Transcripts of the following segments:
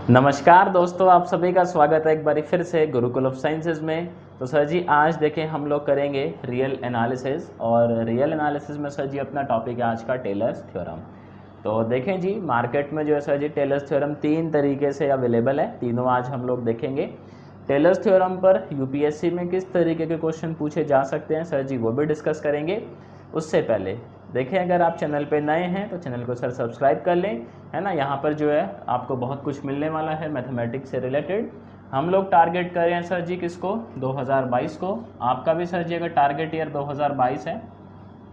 नमस्कार दोस्तों, आप सभी का स्वागत है एक बार फिर से गुरुकुल ऑफ साइंसेज में। तो सर जी आज देखें हम लोग करेंगे रियल एनालिसिस, और रियल एनालिसिस में सर जी अपना टॉपिक है आज का टेलर्स थ्योरम। तो देखें जी मार्केट में जो है सर जी टेलर्स थ्योरम तीन तरीके से अवेलेबल है, तीनों आज हम लोग देखेंगे। टेलर्स थ्योरम पर यूपीएससी में किस तरीके के क्वेश्चन पूछे जा सकते हैं सर जी वो भी डिस्कस करेंगे। उससे पहले देखें अगर आप चैनल पे नए हैं तो चैनल को सर सब्सक्राइब कर लें, है ना। यहाँ पर जो है आपको बहुत कुछ मिलने वाला है मैथमेटिक्स से रिलेटेड। हम लोग टारगेट कर रहे हैं सर जी किसको, 2022 को। आपका भी सर जी अगर टारगेट ईयर 2022 है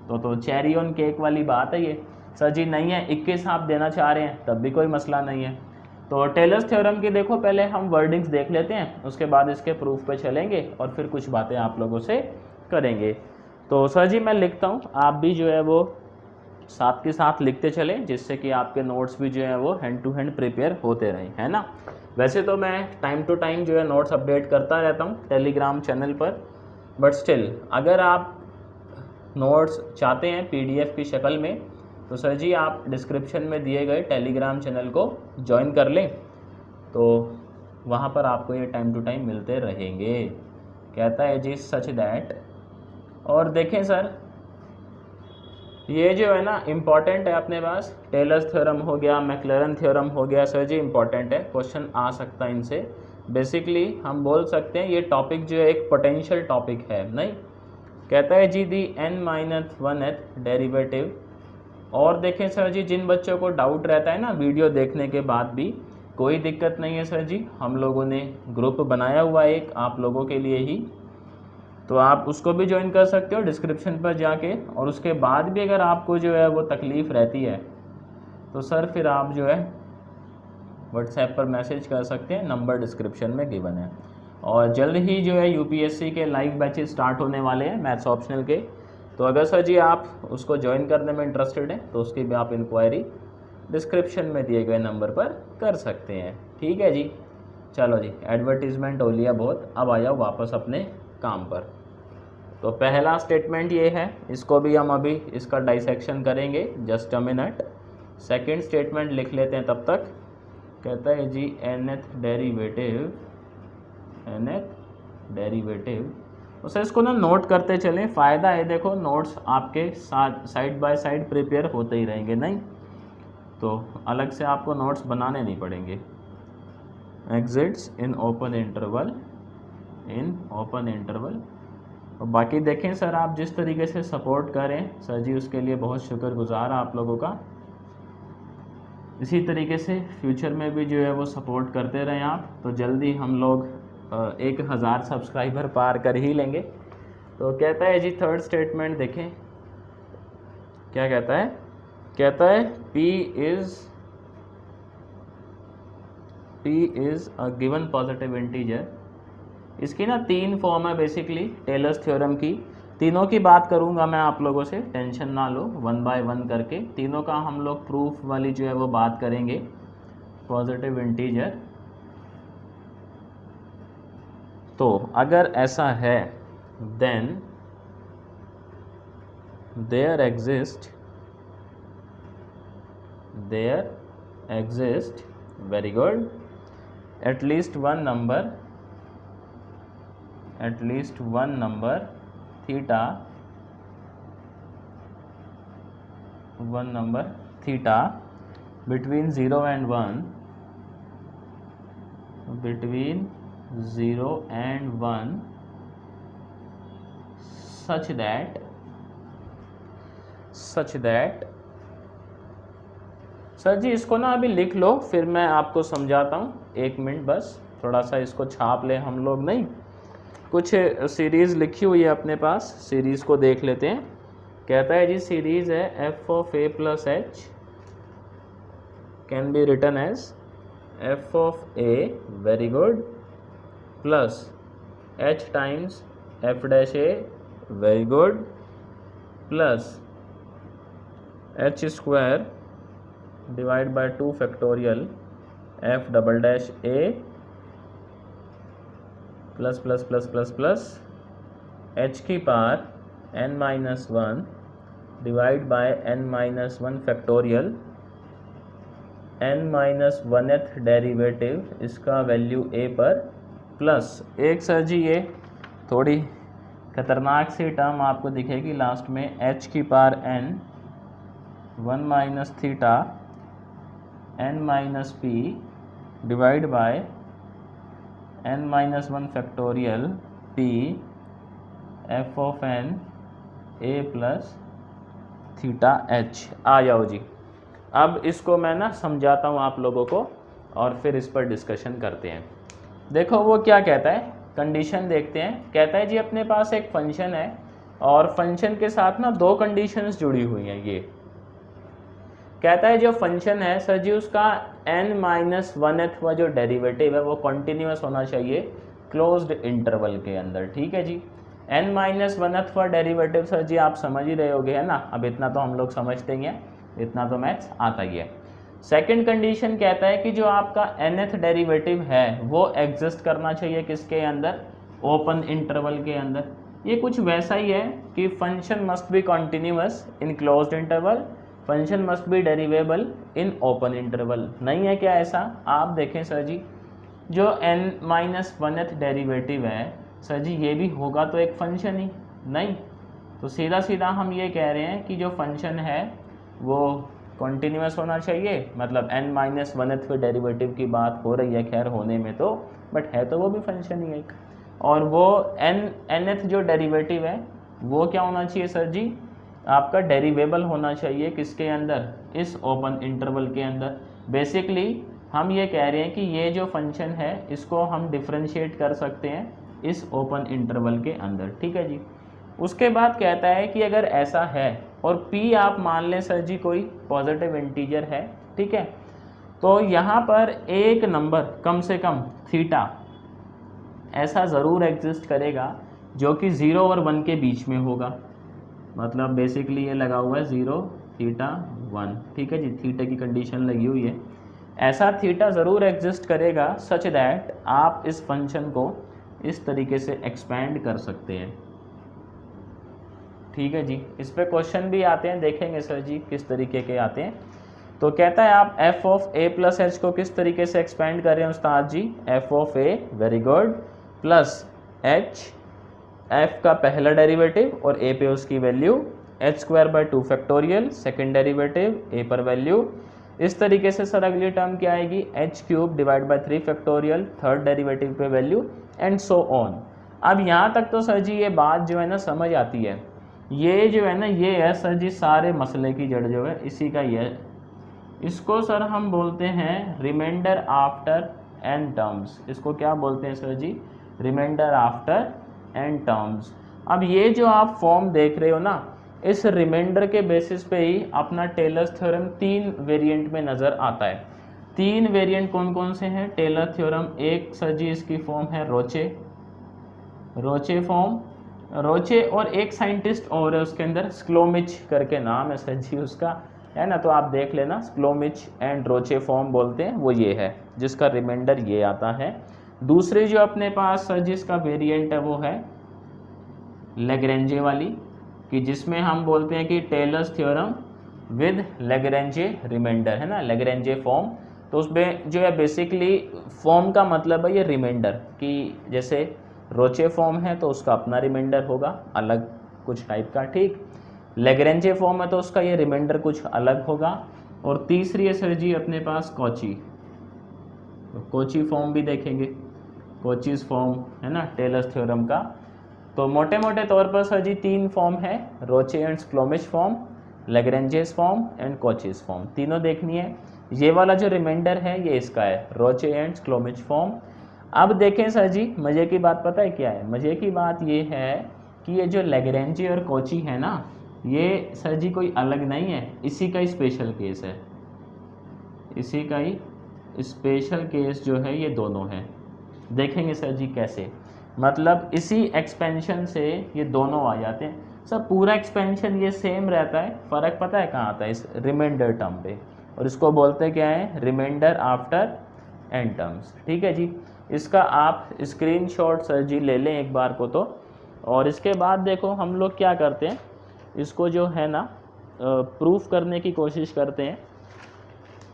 तो चेरी ऑन केक वाली बात है ये। सर जी नहीं है 21 आप देना चाह रहे हैं तब भी कोई मसला नहीं है। तो टेलर्स थ्योरम की देखो पहले हम वर्डिंग्स देख लेते हैं, उसके बाद इसके प्रूफ पे चलेंगे और फिर कुछ बातें आप लोगों से करेंगे। तो सर जी मैं लिखता हूँ, आप भी जो है वो साथ के साथ लिखते चलें, जिससे कि आपके नोट्स भी जो है वो हैंड टू हैंड प्रिपेयर होते रहें, है ना। वैसे तो मैं टाइम टू टाइम जो है नोट्स अपडेट करता रहता हूँ टेलीग्राम चैनल पर, बट स्टिल अगर आप नोट्स चाहते हैं पीडीएफ की शक्ल में तो सर जी आप डिस्क्रिप्शन में दिए गए टेलीग्राम चैनल को ज्वाइन कर लें, तो वहाँ पर आपको ये टाइम टू टाइम मिलते रहेंगे। कहता है जी सच दैट। और देखें सर ये जो है ना इम्पॉर्टेंट है अपने पास, टेलर्स थ्योरम हो गया, मैक्लैरन थ्योरम हो गया, सर जी इम्पॉर्टेंट है, क्वेश्चन आ सकता है इनसे। बेसिकली हम बोल सकते हैं ये टॉपिक जो है एक पोटेंशियल टॉपिक है, नहीं। कहता है जी दी n-1th डेरिवेटिव। और देखें सर जी जिन बच्चों को डाउट रहता है ना वीडियो देखने के बाद भी, कोई दिक्कत नहीं है सर जी, हम लोगों ने ग्रुप बनाया हुआ है एक आप लोगों के लिए ही, तो आप उसको भी ज्वाइन कर सकते हो डिस्क्रिप्शन पर जाके। और उसके बाद भी अगर आपको जो है वो तकलीफ़ रहती है तो सर फिर आप जो है व्हाट्सएप पर मैसेज कर सकते हैं, नंबर डिस्क्रिप्शन में गिवन है। और जल्द ही जो है यूपीएससी के लाइव बैचेस स्टार्ट होने वाले हैं मैथ्स ऑप्शनल के, तो अगर सर जी आप उसको ज्वाइन करने में इंटरेस्टेड हैं तो उसकी भी आप इंक्वायरी डिस्क्रिप्शन में दिए गए नंबर पर कर सकते हैं। ठीक है जी, चलो जी एडवर्टीज़मेंट हो लिया बहुत, अब आ जाओ वापस अपने काम पर। तो पहला स्टेटमेंट ये है, इसको भी हम अभी इसका डाइसेक्शन करेंगे, just a minute. Second statement लिख लेते हैं तब तक। कहता है जी nth डेरिवेटिव। उसे इसको ना नोट करते चलें, फ़ायदा है देखो नोट्स आपके साथ साइड बाय साइड प्रिपेयर होते ही रहेंगे, नहीं तो अलग से आपको नोट्स बनाने नहीं पड़ेंगे। एग्जिट्स इन ओपन इंटरवल। और बाकी देखें सर आप जिस तरीके से सपोर्ट करें सर जी उसके लिए बहुत शुक्रगुजार आप लोगों का। इसी तरीके से फ्यूचर में भी जो है वो सपोर्ट करते रहें आप, तो जल्दी हम लोग 1000 सब्सक्राइबर पार कर ही लेंगे। तो कहता है जी थर्ड स्टेटमेंट देखें क्या कहता है। कहता है P is a given positive integer. इसकी ना तीन फॉर्म है बेसिकली टेलर्स थ्योरम की, तीनों की बात करूंगा मैं आप लोगों से, टेंशन ना लो, वन बाय वन करके तीनों का हम लोग प्रूफ वाली जो है वो बात करेंगे। पॉजिटिव इंटीजर, तो अगर ऐसा है then there exist very good at least one number theta between 0 and 1 such that sir ji इसको ना अभी लिख लो फिर मैं आपको समझाता हूँ, एक मिनट बस, थोड़ा सा इसको छाप ले हम लोग, नहीं कुछ सीरीज़ लिखी हुई है अपने पास, सीरीज़ को देख लेते हैं। कहता है जी सीरीज़ है f of a plus h can be written as f of a very good plus h times f dash a very good plus h square divide by 2 factorial f double dash a plus plus plus plus plus h की power n-1 divide by n-1 factorial n minus 1th derivative इसका value a पर plus एक sir ji ये थोड़ी खतरनाक सी term आपको दिखेगी last में h की power n 1 minus theta n minus p divide by n minus 1 factorial p f of n a plus theta h। आ जाओ जी, अब इसको मैं ना समझाता हूँ आप लोगों को और फिर इस पर डिस्कशन करते हैं। देखो वो क्या कहता है, कंडीशन देखते हैं। कहता है जी अपने पास एक फंक्शन है और फंक्शन के साथ ना दो कंडीशंस जुड़ी हुई हैं। ये कहता है जो फंक्शन है सर जी उसका n माइनस 1th जो डेरिवेटिव है वो कॉन्टिन्यूस होना चाहिए क्लोज्ड इंटरवल के अंदर। ठीक है जी, n minus 1th derivative sir ji आप समझ ही रहे होगे, है ना। अब इतना तो हम लोग समझते ही हैं, इतना तो मैथ्स आता ही है। सेकंड कंडीशन कहता है कि जो आपका nth डेरिवेटिव है वो एग्जिस्ट करना चाहिए किसके अंदर, ओपन इंटरवल के अंदर। ये कुछ वैसा ही है कि function must be continuous in closed interval, function must be derivable in open interval. नहीं है क्या ऐसा? आप देखें सर जी, जो n माइनस 1th डेरिवेटिव है सर जी ये भी होगा तो एक फंक्शन ही नहीं, तो सीधा सीधा हम ये कह रहे हैं कि जो फंक्शन है वो कॉन्टिन्यूस होना चाहिए। मतलब n माइनस 1th डेरिवेटिव की बात हो रही है, खैर होने में तो, बट है तो वो भी फंक्शन ही एक। और वो nth जो डेरिवेटिव है वो क्या होना चाहिए सर जी, आपका डेरिवेबल होना चाहिए किसके अंदर, इस ओपन इंटरवल के अंदर। बेसिकली हम ये कह रहे हैं कि ये जो फंक्शन है इसको हम डिफ्रेंशिएट कर सकते हैं इस ओपन इंटरवल के अंदर। ठीक है जी, उसके बाद कहता है कि अगर ऐसा है और p आप मान लें सर जी कोई पॉजिटिव इंटीजर है, ठीक है, तो यहाँ पर एक नंबर कम से कम थीटा ऐसा ज़रूर एग्जिस्ट करेगा जो कि 0 और 1 के बीच में होगा। मतलब बेसिकली ये लगा हुआ है 0 थीटा 1, ठीक है जी, थीटा की कंडीशन लगी हुई है। ऐसा थीटा ज़रूर एग्जिस्ट करेगा सच दैट आप इस फंक्शन को इस तरीके से एक्सपेंड कर सकते हैं। ठीक है जी, इस पे क्वेश्चन भी आते हैं, देखेंगे सर जी किस तरीके के आते हैं। तो कहता है आप f of a plus H को किस तरीके से एक्सपेंड कर रहे हैं उस्ताद जी, f of a, very good, plus h, f का पहला डेरिवेटिव और a पे उसकी value, h square by 2 factorial second derivative, a पर वैल्यू। इस तरीके से सर अगली टर्म क्या आएगी, h cube divide by 3 factorial third derivative पे वैल्यू, एंड सो ऑन। अब यहाँ तक तो सर जी ये बात जो है ना समझ आती है। ये जो है ना ये है सर जी सारे मसले की जड़ जो है इसी का ही है। इसको सर हम बोलते हैं रिमाइंडर आफ्टर n टर्म्स। इसको क्या बोलते हैं सर जी, रिमाइंडर आफ्टर n टर्म्स। अब ये जो आप फॉर्म देख रहे हो ना, इस रिमाइंडर के बेसिस पे ही अपना टेलर्स थ्योरम 3 वेरिएंट में नज़र आता है। 3 वेरिएंट कौन कौन से हैं टेलर थ्योरम, एक सर जी इसकी फॉर्म है रोचे फॉर्म, रोचे, और एक साइंटिस्ट और है उसके अंदर स्क्लोमिच करके नाम है सर जी उसका, है ना, तो आप देख लेना, स्क्लोमिच एंड रोचे फॉर्म बोलते हैं, वो ये है जिसका रिमाइंडर ये आता है। दूसरी जो अपने पास सर जिसका वेरिएंट है वो है लेग्रेंजे वाली, कि जिसमें हम बोलते हैं कि टेलर्स थ्योरम विद लेग्रेंजे रिमाइंडर, है ना, लेग्रेंजे फॉर्म। तो उसमें जो है बेसिकली फॉर्म का मतलब है ये रिमाइंडर, कि जैसे रोचे फॉर्म है तो उसका अपना रिमाइंडर होगा अलग कुछ टाइप का, ठीक। लेग्रेंजे फॉर्म है तो उसका ये रिमाइंडर कुछ अलग होगा। और तीसरी है सर जी अपने पास कोची, तो कोची फॉर्म भी देखेंगे, कोचीज फॉर्म, है ना, टेलर्स थ्योरम का। तो मोटे मोटे तौर पर सर जी 3 फॉर्म है, Roche and Schlomilch form, Lagrange's form and Cauchy's form, तीनों देखनी है। ये वाला जो रिमाइंडर है ये इसका है, रोचे एंड स्क्लोमिच फॉर्म। अब देखें सर जी मज़े की बात पता है क्या है, मज़े की बात ये है कि ये जो लेग्रेंजे और कोची है ना, ये सर जी कोई अलग नहीं है, इसी का ही स्पेशल केस है, इसी का ही स्पेशल केस जो है ये दोनों हैं। देखेंगे सर जी कैसे, मतलब इसी एक्सपेंशन से ये दोनों आ जाते हैं। सर पूरा एक्सपेंशन ये सेम रहता है, फ़र्क पता है कहाँ आता है, इस रिमाइंडर टर्म पे, और इसको बोलते क्या है, रिमाइंडर आफ्टर n टर्म्स। ठीक है जी, इसका आप स्क्रीनशॉट सर जी ले लें एक बार को तो। और इसके बाद देखो हम लोग क्या करते हैं, इसको जो है ना प्रूफ करने की कोशिश करते हैं।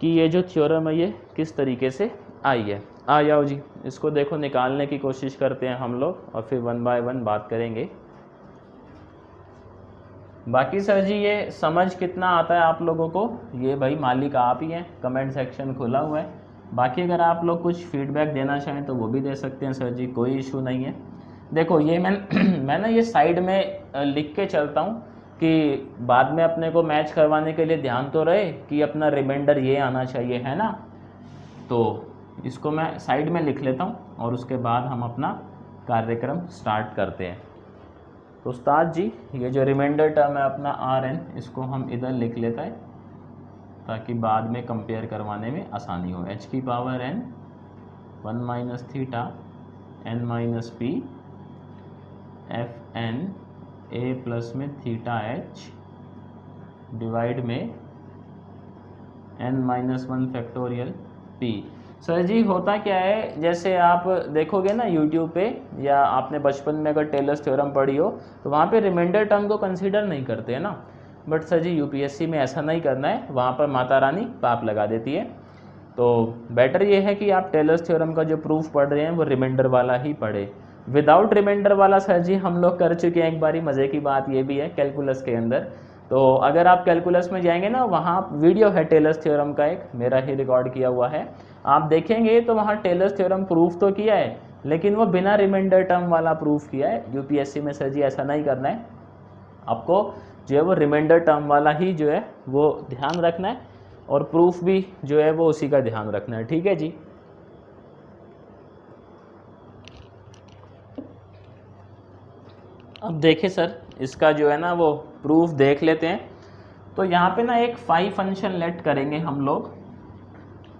कि ये जो थ्योरम है ये किस तरीके से आई है। आ जाओ जी, इसको देखो निकालने की कोशिश करते हैं हम लोग और फिर वन बाय वन बात करेंगे। बाकी सर जी ये समझ कितना आता है आप लोगों को, ये भाई मालिक आप ही हैं, कमेंट सेक्शन खुला हुआ है। बाकी अगर आप लोग कुछ फीडबैक देना चाहें तो वो भी दे सकते हैं सर जी, कोई इशू नहीं है। देखो ये मैं ना ये साइड में लिख के चलता हूँ कि बाद में अपने को मैच करवाने के लिए ध्यान तो रहे कि अपना रिमाइंडर ये आना चाहिए, है ना। तो इसको मैं साइड में लिख लेता हूँ और उसके बाद हम अपना कार्यक्रम स्टार्ट करते हैं। तो उस्ताद जी ये जो रिमाइंडर टर्म है अपना आर एन, इसको हम इधर लिख लेता है ताकि बाद में कंपेयर करवाने में आसानी हो। एच की power N 1 minus theta N minus P F N A plus में थीटा एच डिवाइड में N minus 1 factorial P. Sir ji होता क्या है, जैसे आप देखोगे ना यूट्यूब पे या आपने बचपन में अगर टेलर्स थ्योरम पढ़ी हो तो वहाँ पे रिमाइंडर टर्म को कंसीडर नहीं करते हैं ना। बट सर जी यूपीएससी में ऐसा नहीं करना है, वहाँ पर माता रानी पाप लगा देती है। तो बेटर ये है कि आप टेलर्स थ्योरम का जो प्रूफ पढ़ रहे हैं वो रिमाइंडर वाला ही पढ़े। विदाउट रिमाइंडर वाला सर जी हम लोग कर चुके हैं एक बारी। मज़े की बात ये भी है कैलकुलस के अंदर, तो अगर आप कैलकुलस में जाएंगे ना, वहाँ वीडियो है टेलर्स थ्योरम का, एक मेरा ही रिकॉर्ड किया हुआ है, आप देखेंगे तो वहाँ टेलर्स थ्योरम प्रूफ तो किया है लेकिन वो बिना रिमाइंडर टर्म वाला प्रूफ किया है। यूपीएससी में सर जी ऐसा नहीं करना है, आपको जो है वो रिमाइंडर टर्म वाला ही जो है वो ध्यान रखना है और प्रूफ भी जो है वो उसी का ध्यान रखना है, ठीक है जी। अब देखिए सर इसका जो है ना वो प्रूफ देख लेते हैं। तो यहाँ पे ना एक फाई फंक्शन लेट करेंगे हम लोग,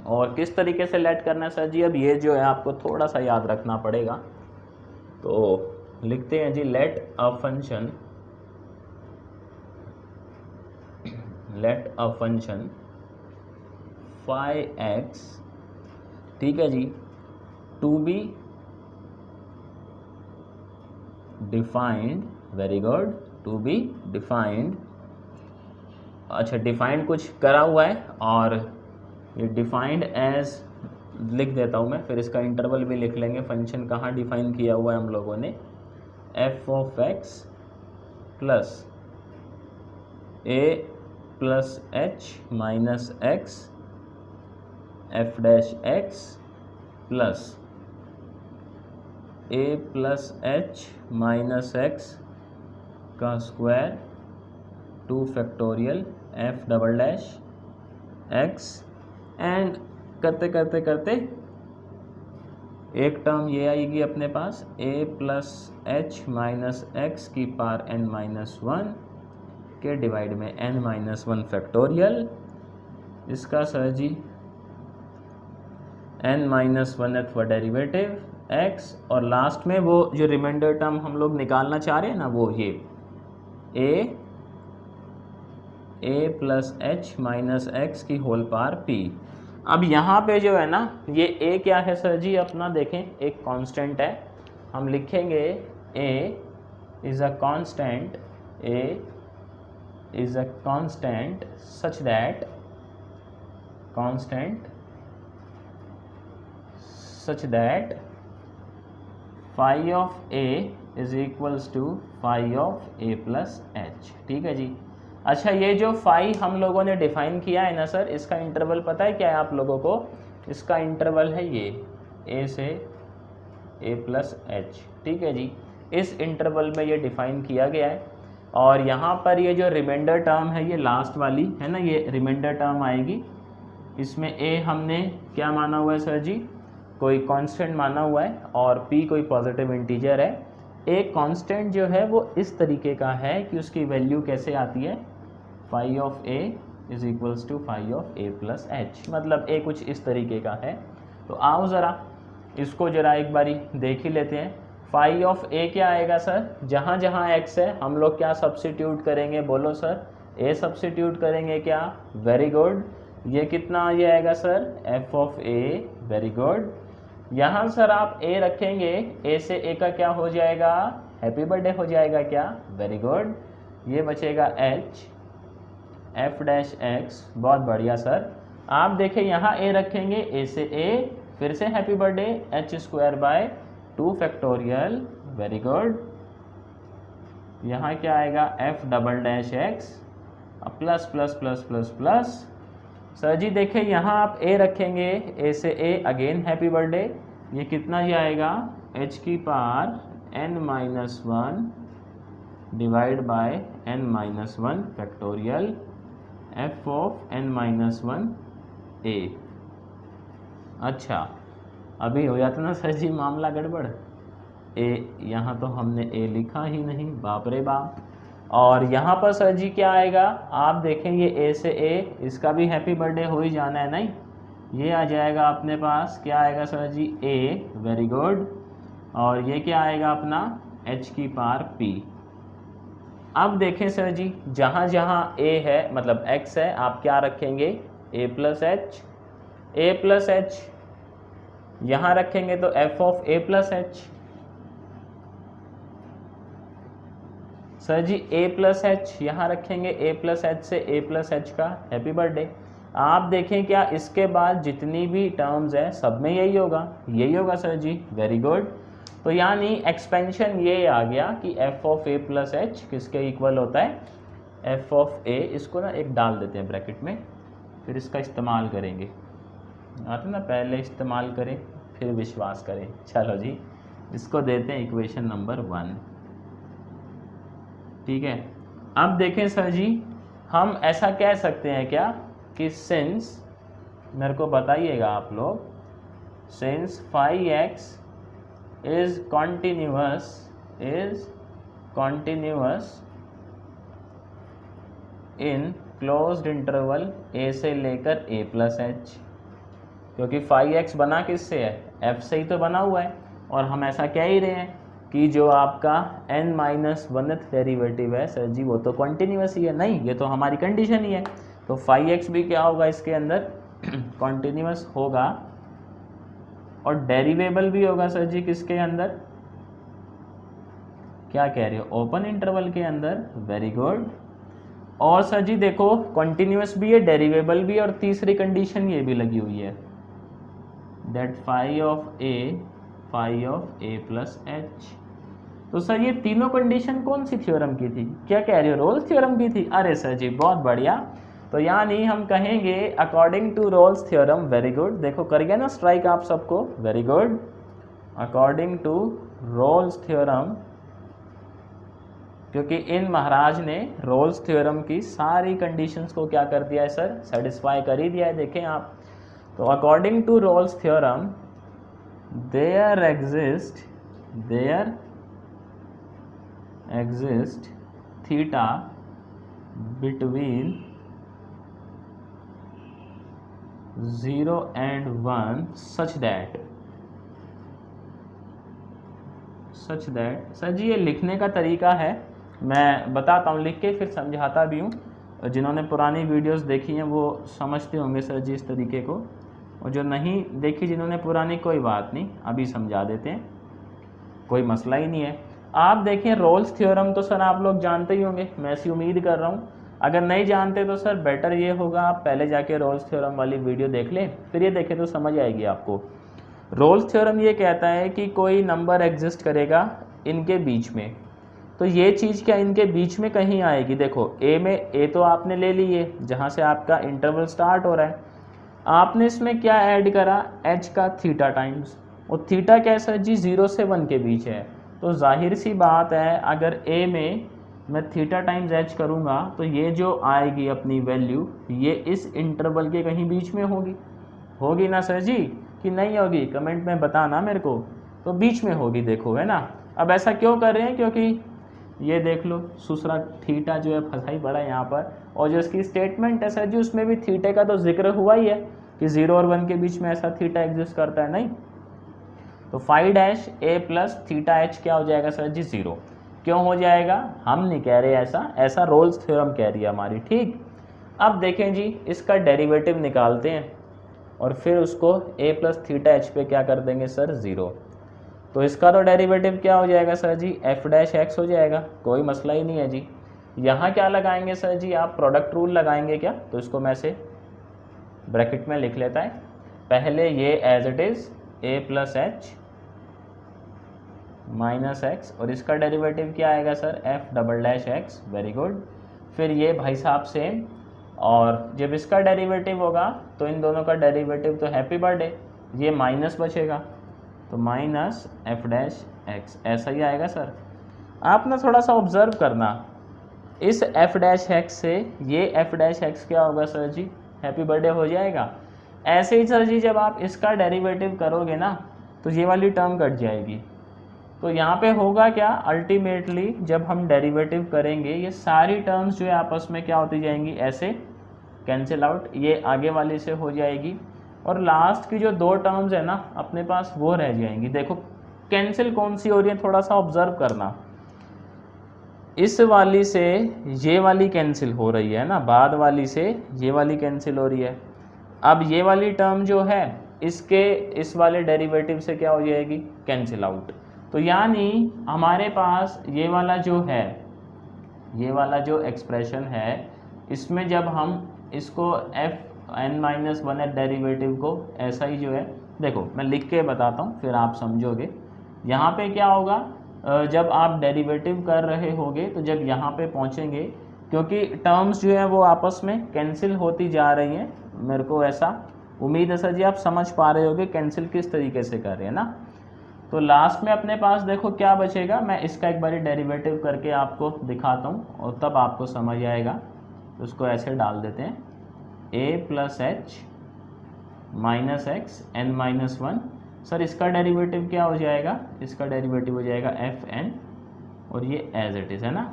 और किस तरीके से लेट करना है सर जी, अब ये जो है आपको थोड़ा सा याद रखना पड़ेगा। तो लिखते हैं जी let a function phi X, ठीक है जी, to be defined, very good, to be defined. अच्छा डिफाइंड कुछ करा हुआ है और ये डिफाइंड एज लिख देता हूँ मैं, फिर इसका इंटरवल भी लिख लेंगे। फंक्शन कहाँ डिफाइन किया हुआ है हम लोगों ने, F of X plus A plus H minus X F dash X plus A plus H minus X का square 2 factorial F double dash X, and करते करते करते एक टर्म ये आएगी अपने पास a plus H minus x की पावर n माइनस 1 के डिवाइड में n माइनस 1 फैक्टोरियल, इसका sir ji n minus 1th derivative x, और लास्ट में वो जो रिमाइंडर टर्म हम लोग निकालना चाह रहे हैं ना वो ये a plus H minus x की होल पावर p। अब यहाँ पे जो है ना ये a क्या है सर जी, अपना देखें एक कांस्टेंट है, हम लिखेंगे a is a constant, a is a constant such that phi of a is equals to phi of a plus h, ठीक है जी। अच्छा ये जो फाई हम लोगों ने डिफाइन किया है ना सर, इसका इंटरवल पता है क्या है आप लोगों को, इसका इंटरवल है ये a से a प्लस एच, ठीक है जी। इस इंटरवल में ये डिफाइन किया गया है और यहाँ पर ये जो रिमाइंडर टर्म है ये लास्ट वाली है ना, ये रिमाइंडर टर्म आएगी, इसमें a हमने क्या माना हुआ है सर जी, कोई कांस्टेंट माना हुआ है और p कोई पॉजिटिव इंटीजर है। एक कांस्टेंट जो है वो इस तरीके का है कि उसकी वैल्यू कैसे आती है, phi of a is equals to phi of a plus h, मतलब a कुछ इस तरीके का है। तो आओ ज़रा इसको ज़रा एक बारी देख ही लेते हैं। फाई ऑफ a क्या आएगा सर, जहाँ जहाँ x है हम लोग क्या सब्स्टिट्यूट करेंगे, बोलो सर, a सब्स्टिट्यूट करेंगे क्या, वेरी गुड। ये कितना ये आएगा sir, f of a, very good. यहाँ सर आप a रखेंगे, a से a का क्या हो जाएगा, हैप्पी बर्थडे हो जाएगा क्या, वेरी गुड। ये बचेगा h, f डैश x, बहुत बढ़िया सर। आप देखें यहाँ a रखेंगे, a से a, फिर से happy birthday h² / 2 factorial, very good. यहाँ क्या आएगा f" plus plus plus plus plus. Sir ji देखें यहाँ आप a रखेंगे, a से a, अगेन हैप्पी बर्थडे, ये कितना ही आएगा h⁻n−1 divide by n−1 factorial f(n−1) a। अच्छा, अभी हो जाता ना सर जी मामला गड़बड़, a यहाँ तो हमने a लिखा ही नहीं, बाप रे बाप। और यहाँ पर सर जी क्या आएगा, आप देखेंगे a से a, इसका भी हैप्पी बर्थडे हो ही जाना है नहीं, ये आ जाएगा अपने पास, क्या आएगा sir ji a, very good. और ये क्या आएगा अपना h⁻p। अब देखें सर जी, जहाँ जहाँ a है मतलब x है, आप क्या रखेंगे a प्लस h, यहाँ रखेंगे तो f(a+h)। सर जी a+h यहाँ रखेंगे, a+h से a+h का हैप्पी बर्थडे। आप देखें क्या इसके बाद जितनी भी टर्म्स हैं सब में यही होगा सर जी, वेरी गुड। तो यानी एक्सपेंशन ये आ गया कि f(a+h) किसके इक्वल होता है f(a), इसको ना एक डाल देते हैं ब्रैकेट में, फिर इसका इस्तेमाल करेंगे, आते ना पहले इस्तेमाल करें फिर विश्वास करें। चलो जी, इसको देते हैं इक्वेशन नंबर 1, ठीक है। अब देखें सर जी, हम ऐसा कह सकते हैं क्या कि सिंस, मेरे को बताइएगा आप लोग, since phi(x) is continuous in closed interval a से लेकर a+h, क्योंकि phi(x) बना किससे है, f से ही तो बना हुआ है। और हम ऐसा कह ही रहे हैं कि जो आपका n-1th डेरिवेटिव है सर जी वो तो कॉन्टीन्यूस ही है, नहीं ये तो हमारी कंडीशन ही है। तो phi(x) भी क्या होगा इसके अंदर कॉन्टीन्यूस होगा, और डेरिवेबल भी होगा सर जी किसके अंदर, क्या कह रहे हो, ओपन इंटरवल के अंदर, वेरी गुड। और सर जी देखो कॉन्टिन्यूस भी है, डेरिवेबल भी है, और तीसरी कंडीशन ये भी लगी हुई है, दैट phi(a+h)। तो सर ये तीनों कंडीशन कौन सी थ्योरम की थी, क्या कह रहे हो, रोल्स थ्योरम की थी। अरे सर जी बहुत बढ़िया, तो यानी हम कहेंगे according to Rolle's theorem, very good. देखो कर गया ना स्ट्राइक आप सबको, very good. According to Rolle's theorem, क्योंकि इन महाराज ने रोल्स थ्योरम की सारी कंडीशंस को क्या कर दिया है सर, सेटिस्फाई कर ही दिया है, देखें आप। तो according to Rolle's theorem there exist theta between 0 and 1 such that sir ji ये लिखने का तरीका है, मैं बताता हूँ लिख के फिर समझाता भी हूँ। जिन्होंने पुरानी वीडियोस देखी हैं वो समझते होंगे सर जी इस तरीके को, और जो नहीं देखी जिन्होंने पुरानी, कोई बात नहीं अभी समझा देते हैं, कोई मसला ही नहीं है। आप देखें रोल्स थ्योरम तो सर आप लोग जानते ही होंगे, मैं ऐसी उम्मीद कर रहा हूँ। अगर नहीं जानते तो सर बेटर ये होगा आप पहले जाके रोल्स थ्योरम वाली वीडियो देख लें, फिर ये देखें तो समझ आएगी आपको। रोल्स थ्योरम ये कहता है कि कोई नंबर एग्जिस्ट करेगा इनके बीच में, तो ये चीज़ क्या इनके बीच में कहीं आएगी। देखो ए में, ए तो आपने ले ली है जहाँ से आपका इंटरवल स्टार्ट हो रहा है, आपने इसमें क्या ऐड करा, एच का थीटा टाइम्स, और थीटा क्या है सर जी 0 से 1 के बीच है। तो जाहिर सी बात है अगर ए में मैं थीटा टाइम्स एच करूँगा तो ये जो आएगी अपनी वैल्यू ये इस इंटरवल के कहीं बीच में होगी ना सर जी, कि नहीं होगी, कमेंट में बताना मेरे को। तो बीच में होगी, देखो है ना। अब ऐसा क्यों कर रहे हैं, क्योंकि ये देख लो दूसरा थीटा जो है फंसा ही पड़ा है यहाँ पर, और जो इसकी स्टेटमेंट है सर जी उसमें भी थीटे का तो जिक्र हुआ ही है कि 0 और 1 के बीच में ऐसा थीटा एग्जिस्ट करता है, नहीं। तो phi' प्लस थीटा एच क्या हो जाएगा सर जी 0। क्यों हो जाएगा, हम नहीं कह रहे ऐसा रोल्स थ्योरम कह रही है हमारी, ठीक। अब देखें जी इसका डेरिवेटिव निकालते हैं और फिर उसको a प्लस थीटा एच पे क्या कर देंगे सर 0। तो इसका तो डेरिवेटिव क्या हो जाएगा सर जी f'(x) हो जाएगा, कोई मसला ही नहीं है जी। यहाँ क्या लगाएंगे सर जी, आप प्रोडक्ट रूल लगाएंगे क्या, तो इसको मैं से ब्रैकेट में लिख लेता है। पहले ये as it is a plus H minus x, और इसका डेरिवेटिव क्या आएगा sir, f double dash x. Very good. फिर ये भाई साहब सेम, और जब इसका डेरिवेटिव होगा तो इन दोनों का डेरिवेटिव तो हैप्पी बर्थडे, ये माइनस बचेगा तो माइनस एफ डैश एक्स, ऐसा ही आएगा सर। आप ना थोड़ा सा ऑब्जर्व करना, इस एफ डैश एक्स से ये एफ डैश एक्स क्या होगा सर जी, हैप्पी बर्थडे हो जाएगा। ऐसे ही सर जी जब आप इसका डेरिवेटिव करोगे ना तो ये वाली टर्म कट जाएगी। तो यहाँ पे होगा क्या, अल्टीमेटली जब हम डेरिवेटिव करेंगे ये सारी टर्म्स जो है आपस में क्या होती जाएंगी, ऐसे कैंसिल आउट, ये आगे वाली से हो जाएगी, और लास्ट की जो दो टर्म्स है ना अपने पास वो रह जाएंगी। देखो कैंसिल कौन सी हो रही है, थोड़ा सा ऑब्जर्व करना, इस वाली से ये वाली कैंसिल हो रही है ना, बाद वाली से ये वाली कैंसिल हो रही है। अब ये वाली टर्म जो है इसके इस वाले डेरिवेटिव से क्या हो जाएगी, कैंसिल आउट। तो यानी हमारे पास ये वाला जो है, ये वाला जो एक्सप्रेशन है, इसमें जब हम इसको f n minus one f derivative को ऐसा ही जो है, देखो मैं लिख के बताता हूँ फिर आप समझोगे। यहाँ पे क्या होगा, जब आप डेरिवेटिव कर रहे होगे तो जब यहाँ पे पहुँचेंगे, क्योंकि टर्म्स जो है वो आपस में कैंसिल होती जा रही हैं, मेरे को ऐसा उम्मीद है सर जी आप समझ पा रहे होगे कैंसिल किस तरीके से कर रहे हैं ना। तो लास्ट में अपने पास देखो क्या बचेगा, मैं इसका एक बारी डेरिवेटिव करके आपको दिखाता हूँ और तब आपको समझ आएगा। तो उसको ऐसे डाल देते हैं, A plus H minus x N minus one. Sir इसका डेरिवेटिव क्या हो जाएगा, इसका डेरिवेटिव हो जाएगा एफ एन, और ये एज इट इज़ है ना।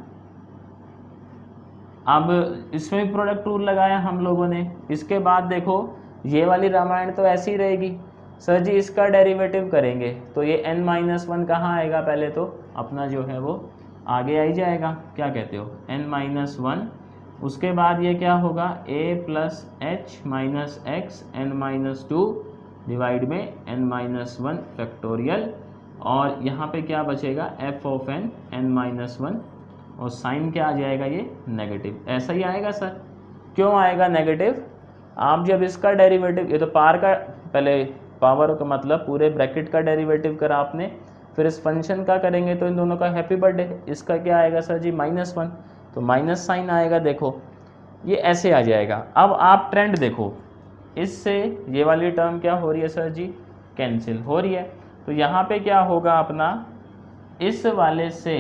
अब इसमें भी प्रोडक्ट रूल लगाया हम लोगों ने। इसके बाद देखो ये वाली रामायण तो ऐसी ही रहेगी, सर जी इसका डेरिवेटिव करेंगे तो ये n माइनस वन कहाँ आएगा, पहले तो अपना जो है वो आगे आ ही जाएगा, क्या कहते हो, n माइनस वन। उसके बाद ये क्या होगा, a plus H minus x N minus two divide में n माइनस वन फैक्टोरियल, और यहाँ पे क्या बचेगा, f of n minus one, और साइन क्या आ जाएगा, ये नेगेटिव। ऐसा ही आएगा सर। क्यों आएगा नेगेटिव, आप जब इसका डेरिवेटिव, ये तो पार का पहले पावर का मतलब पूरे ब्रैकेट का डेरिवेटिव करा आपने, फिर इस फंक्शन का करेंगे तो इन दोनों का हैप्पी बर्थडे, इसका क्या आएगा सर जी माइनस वन, तो माइनस साइन आएगा। देखो ये ऐसे आ जाएगा। अब आप ट्रेंड देखो, इससे ये वाली टर्म क्या हो रही है सर जी, कैंसिल हो रही है। तो यहाँ पे क्या होगा अपना, इस वाले से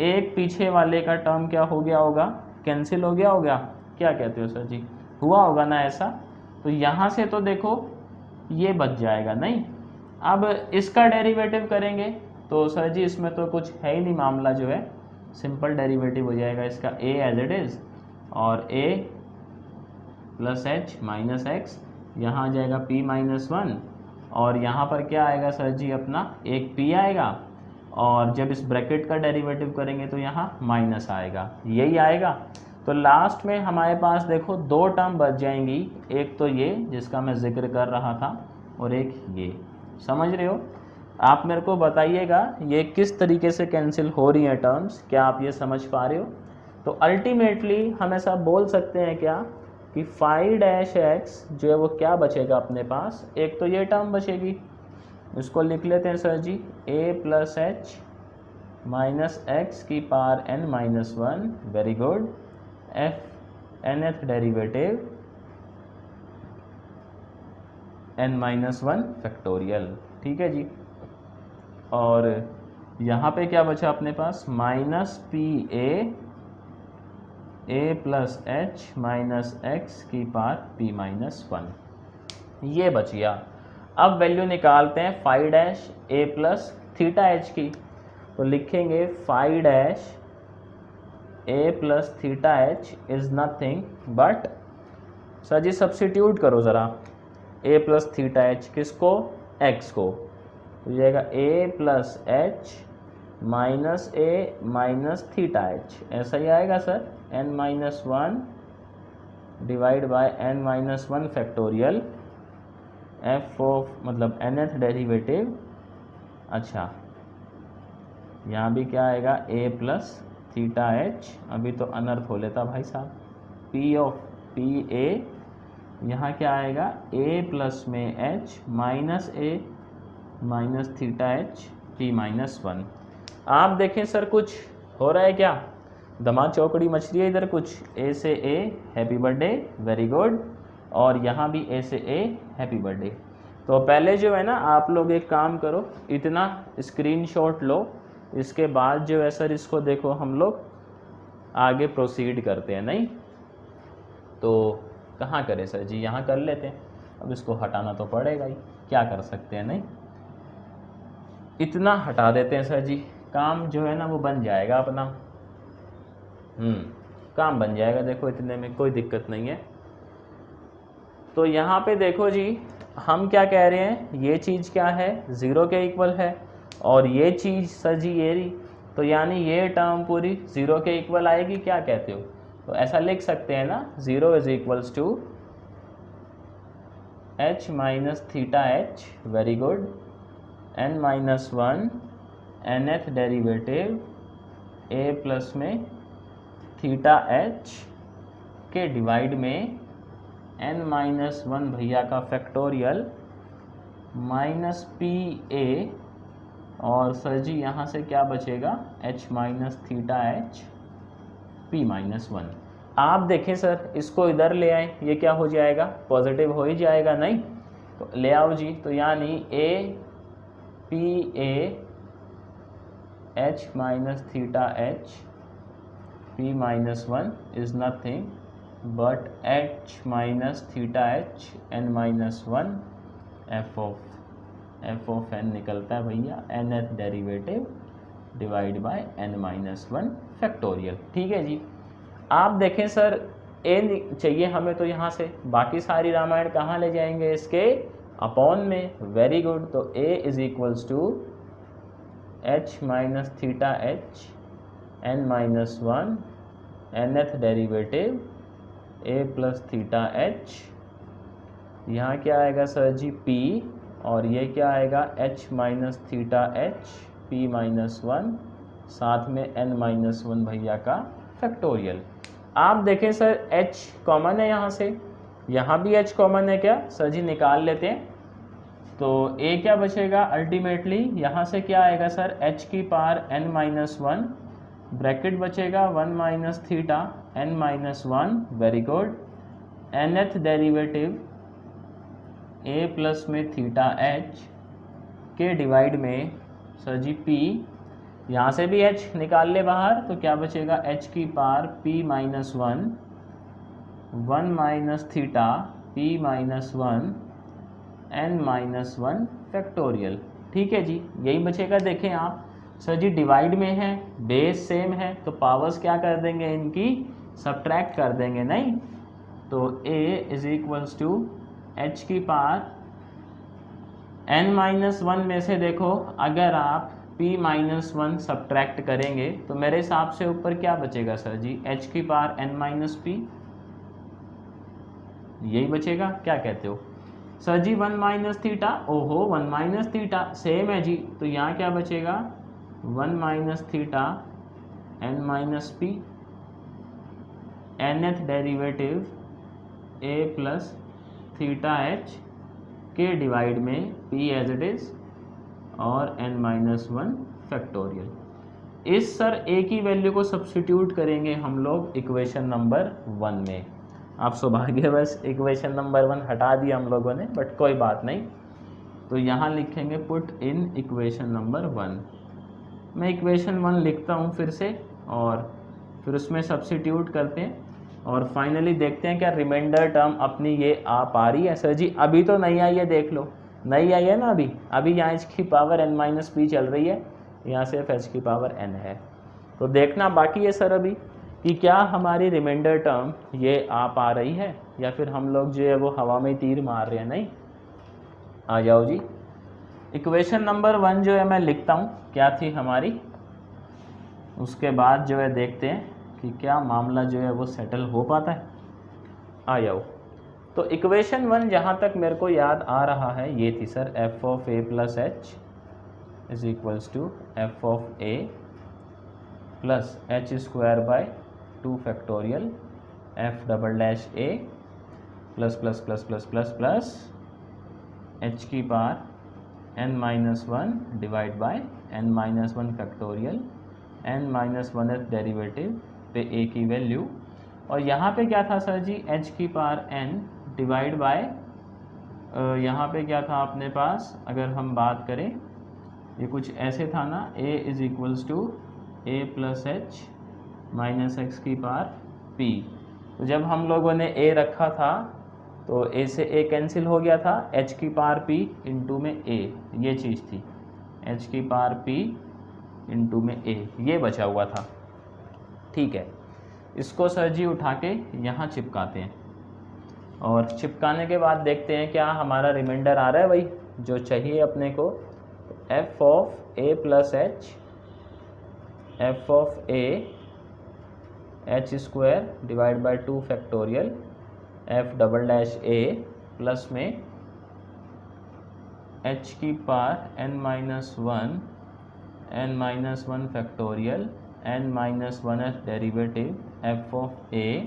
एक पीछे वाले का टर्म क्या हो गया होगा, कैंसिल हो गया होगा, क्या कहते हो सर जी, हुआ होगा ना ऐसा। तो यहाँ से तो देखो ये बच जाएगा नहीं। अब इसका डेरिवेटिव करेंगे तो सर जी इसमें तो कुछ है ही नहीं, मामला जो है सिंपल डेरिवेटिव हो जाएगा इसका a एज इट इज़, और a plus H minus x, यहाँ आ जाएगा p माइनस वन, और यहाँ पर क्या आएगा सर जी अपना एक p आएगा, और जब इस ब्रैकेट का डेरिवेटिव करेंगे तो यहाँ माइनस आएगा, यही आएगा। तो लास्ट में हमारे पास देखो दो टर्म बच जाएंगी, एक तो ये जिसका मैं जिक्र कर रहा था, और एक ये, समझ रहे हो। आप मेरे को बताइएगा ये किस तरीके से कैंसिल हो रही हैं टर्म्स, क्या आप ये समझ पा रहे हो। तो अल्टीमेटली हम ऐसा बोल सकते हैं क्या कि फाइव डैश एक्स जो है वो क्या बचेगा अपने पास, एक तो ये टर्म बचेगी, इसको लिख लेते हैं sir ji, a plus H minus x की power n minus one, very good, F nth derivative n minus one factorial, ठीक है जी। और यहाँ पे क्या बचा अपने पास, minus P A plus H minus x की पावर p माइनस वन, ये बच गया। अब वैल्यू निकालते हैं फाइव डैश ए प्लस थीटा एच की, तो लिखेंगे five dash A plus theta H is nothing but, sir ji substitute करो ज़रा, ए प्लस थीटा एच किसको, एक्स को, तो जाएगा a plus H minus a minus theta h, ऐसा ही आएगा sir, n minus one divide by n minus one factorial, f of मतलब nth डेरिवेटिव, अच्छा यहाँ भी क्या आएगा a प्लस थीटा एच, अभी तो अनर्थ हो लेता भाई साहब, p ऑफ पी ए यहाँ क्या आएगा a प्लस में h minus a minus theta h p minus 1। आप देखें सर कुछ हो रहा है क्या, दमा चौकड़ी मच रही है इधर कुछ, a से a happy birthday very good, और यहाँ भी a से a हैप्पी बर्थडे। तो पहले जो है ना आप लोग एक काम करो, इतना स्क्रीनशॉट लो, इसके बाद जो है सर इसको देखो हम लोग आगे प्रोसीड करते हैं। नहीं तो कहाँ करें सर जी, यहाँ कर लेते हैं। अब इसको हटाना तो पड़ेगा ही, क्या कर सकते हैं। नहीं इतना हटा देते हैं सर जी, काम जो है ना वो बन जाएगा अपना। काम बन जाएगा, देखो इतने में कोई दिक्कत नहीं है। तो यहाँ पे देखो जी हम क्या कह रहे हैं, ये चीज़ क्या है 0 के इक्वल है, और ये चीज़ सर जी ये रही, तो यानी ये टर्म पूरी 0 के इक्वल आएगी। क्या कहते हो, तो ऐसा लिख सकते हैं ना, 0 is equals to h minus theta h very good n minus 1 nth derivative a plus में थीटा h के डिवाइड में n माइनस 1 भैया का फैक्टोरियल माइनस पी ए, और सर जी यहाँ से क्या बचेगा h minus theta h p minus 1। आप देखें सर इसको इधर ले आए, ये क्या हो जाएगा पॉजिटिव हो ही जाएगा। नहीं तो ले आओ जी, तो यानी a p a h minus theta h p minus 1 is nothing but h minus theta h n minus 1 f of n निकलता है भैया nth derivative divide by n minus 1 factorial. ठीक है जी। आप देखें सर a चाहिए हमें, तो यहाँ से बाकी सारी रामायण कहाँ ले जाएंगे, इसके अपॉन में। वेरी गुड, तो a is equals to h minus theta h n minus 1 nth derivative a plus theta h, यहाँ क्या आएगा सर जी p, और ये क्या आएगा h minus theta h p minus 1, साथ में n माइनस 1 भैया का फैक्टोरियल। आप देखें सर h कॉमन है यहाँ से, यहाँ भी h कॉमन है क्या सर जी, निकाल लेते हैं। तो a क्या बचेगा अल्टीमेटली, यहाँ से क्या आएगा सर h की पावर n माइनस 1, ब्रैकेट बचेगा 1 minus theta n minus 1 very good, nth derivative a plus में थीटा h के डिवाइड में सर जी p, यहाँ से भी h निकाल ले बाहर, तो क्या बचेगा h की power p minus 1 minus theta p minus 1 n minus 1 factorial. ठीक है जी, यही बचेगा। देखें आप सर जी डिवाइड में है, बेस सेम है, तो पावर्स क्या कर देंगे इनकी सब्ट्रैक्ट कर देंगे। नहीं तो a is equals to h की पावर n माइनस 1 में से देखो अगर आप p माइनस 1 सब्ट्रैक्ट करेंगे तो मेरे हिसाब से ऊपर क्या बचेगा सर जी, h की पावर n माइनस p, यही बचेगा। क्या कहते हो सर जी 1 माइनस थीटा, ओहो 1 माइनस थीटा सेम है जी, तो यहाँ क्या बचेगा 1 minus theta n minus p, nth derivative a plus theta h के डिवाइड में p एज इट इज़ और n माइनस 1 फैक्टोरियल। इस सर a की वैल्यू को सब्स्टिट्यूट करेंगे हम लोग इक्वेशन नंबर 1 में। आप सौभाग्यवश इक्वेशन नंबर 1 हटा दिया हम लोगों ने, बट कोई बात नहीं। तो यहाँ लिखेंगे पुट इन इक्वेशन नंबर 1। मैं इक्वेशन 1 लिखता हूँ फिर से, और फिर उसमें सब्स्टिट्यूट करते हैं, और फाइनली देखते हैं क्या रिमाइंडर टर्म अपनी ये आ पा रही है। सर जी अभी तो नहीं आई है, देख लो नहीं आई है ना अभी यहाँ h की पावर n माइनस पी चल रही है, यहाँ सिर्फ h की पावर n है। तो देखना बाकी है सर अभी कि क्या हमारी रिमाइंडर टर्म ये आ पा रही है, या फिर हम लोग जो है वो हवा में तीर मार रहे हैं। नहीं आ जाओ जी, इक्वेशन नंबर 1 जो है मैं लिखता हूँ क्या थी हमारी, उसके बाद जो है देखते हैं कि क्या मामला जो है वो सेटल हो पाता है। आ जाओ, तो इक्वेशन 1 जहाँ तक मेरे को याद आ रहा है ये थी sir, f of a plus h is equals to f of a plus h square by 2 factorial f double dash a plus plus plus plus plus plus h की power n-1 divide by n-1 factorial n-1th derivative पे a की value. और यहाँ पे क्या था sir ji, h की power n divide by यहाँ पे क्या था अपने पास, अगर हम बात करें ये कुछ ऐसे था ना, a is equals to a plus H minus x की पावर p। तो जब हम लोगों ने a रखा था तो a से a कैंसिल हो गया था, h की पावर p इंटू में a, ये चीज़ थी, h की पावर p इंटू में a, ये बचा हुआ था। ठीक है, इसको सर जी उठा के यहाँ चिपकाते हैं और चिपकाने के बाद देखते हैं क्या हमारा रिमाइंडर आ रहा है भाई जो चाहिए अपने को। f of a plus H, f of a H square divide by 2 factorial f double dash a plus में h की power n-1 factorial n-1th derivative f of a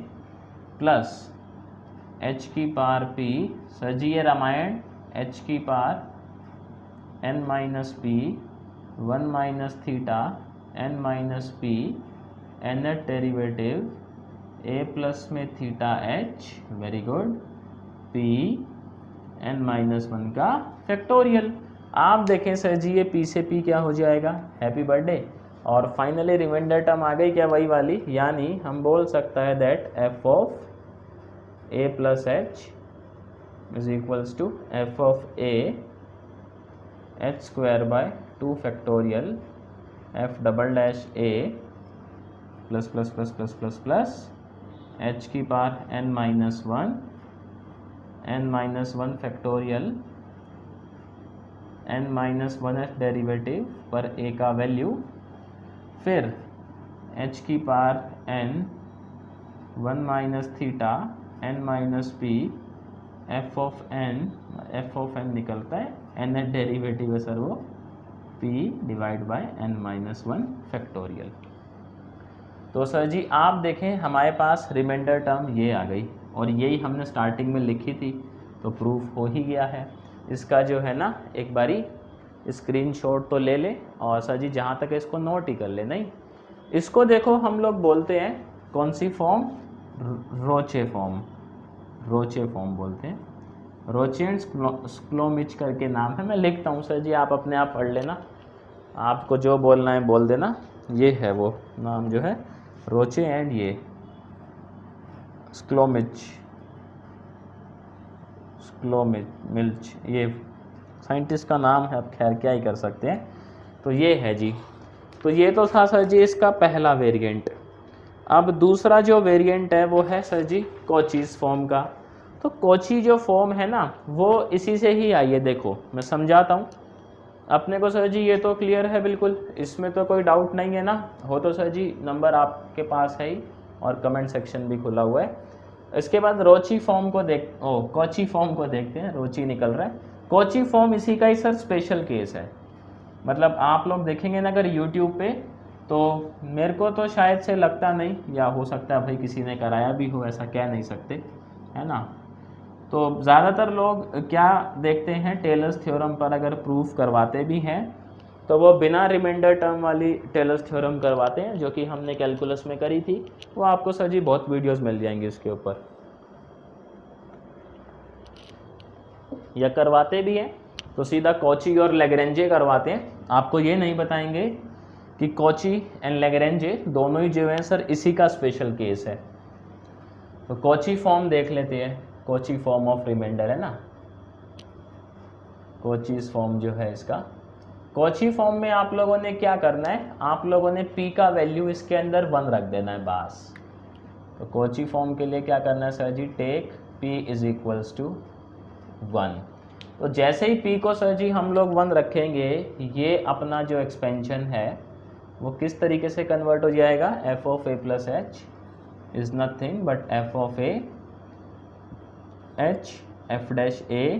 plus h की पावर p, सर जी ये Ramayan, h की power n minus p 1 minus theta n minus p nth derivative a plus में theta h, very good, p n-1 का factorial. आप देखें sir ji ये p से p क्या हो जाएगा, हैप्पी बर्थडे। और फाइनली रिमाइंडर टर्म आ गई क्या, वही वाली, यानी हम बोल सकता है that f of a plus h is equals to f of a h square by 2 factorial f double dash a plus plus plus plus plus plus h की power n-1 factorial n-1th derivative पर a का value, फिर h की power n 1 minus theta n minus p f of n निकलता है, nth derivative है sir वो p divide by n-1 factorial. तो सर जी आप देखें हमारे पास रिमाइंडर टर्म ये आ गई और यही हमने स्टार्टिंग में लिखी थी, तो प्रूफ हो ही गया है। इसका जो है ना एक बारी स्क्रीनशॉट तो ले ले और सर जी जहाँ तक इसको नोट ही कर ले। नहीं, इसको देखो हम लोग बोलते हैं कौन सी फॉर्म, रोचे फॉर्म बोलते हैं, रोचे एंड स्क्लोमिच करके नाम है, मैं लिखता हूँ सर जी, आप अपने आप पढ़ लेना, आपको जो बोलना है बोल देना। ये है वो नाम जो है रोचे एंड ये स्क्लोमिच, ये साइंटिस्ट का नाम है, अब खैर क्या ही कर सकते हैं। तो ये है जी, तो ये तो था सर जी इसका पहला वेरिएंट। अब दूसरा जो वेरिएंट है वो है सर जी कोचीज फॉर्म का। तो कोची जो फॉर्म है ना वो इसी से ही आई है, देखो मैं समझाता हूँ अपने को सर जी, ये तो क्लियर है बिल्कुल, इसमें तो कोई डाउट नहीं है ना, हो तो सर जी नंबर आपके पास है ही और कमेंट सेक्शन भी खुला हुआ है। इसके बाद कोची फॉर्म को देखते हैं, रोची निकल रहा है। कोची फॉर्म इसी का ही सर स्पेशल केस है, मतलब आप लोग देखेंगे ना अगर यूट्यूब पे, तो मेरे को तो शायद से लगता नहीं, या हो सकता है भाई किसी ने कराया भी हो, ऐसा कह नहीं सकते, है ना। तो ज़्यादातर लोग क्या देखते हैं, टेलर्स थ्योरम पर अगर प्रूफ करवाते भी हैं तो वो बिना रिमाइंडर टर्म वाली टेलर्स थ्योरम करवाते हैं, जो कि हमने कैलकुलस में करी थी। वो आपको सर जी बहुत वीडियोस मिल जाएंगे इसके ऊपर, या करवाते भी हैं तो सीधा कोची और लैग्रेंजे करवाते हैं, आपको ये नहीं बताएंगे कि कोची एंड लैग्रेंजे दोनों ही जो हैं सर इसी का स्पेशल केस है। तो कोची फॉर्म देख लेते हैं, कोची फॉर्म ऑफ रिमाइंडर है ना, कोचीज फॉर्म जो है इसका। कोची फॉर्म में आप लोगों ने क्या करना है, आप लोगों ने p का वैल्यू इसके अंदर 1 रख देना है बस। तो कोची फॉर्म के लिए क्या करना है sir ji, take p is equals to 1। तो जैसे ही p को सर जी हम लोग 1 रखेंगे, ये अपना जो एक्सपेंशन है वो किस तरीके से कन्वर्ट हो जाएगा, f of a plus H is nothing but f of a h f dash a।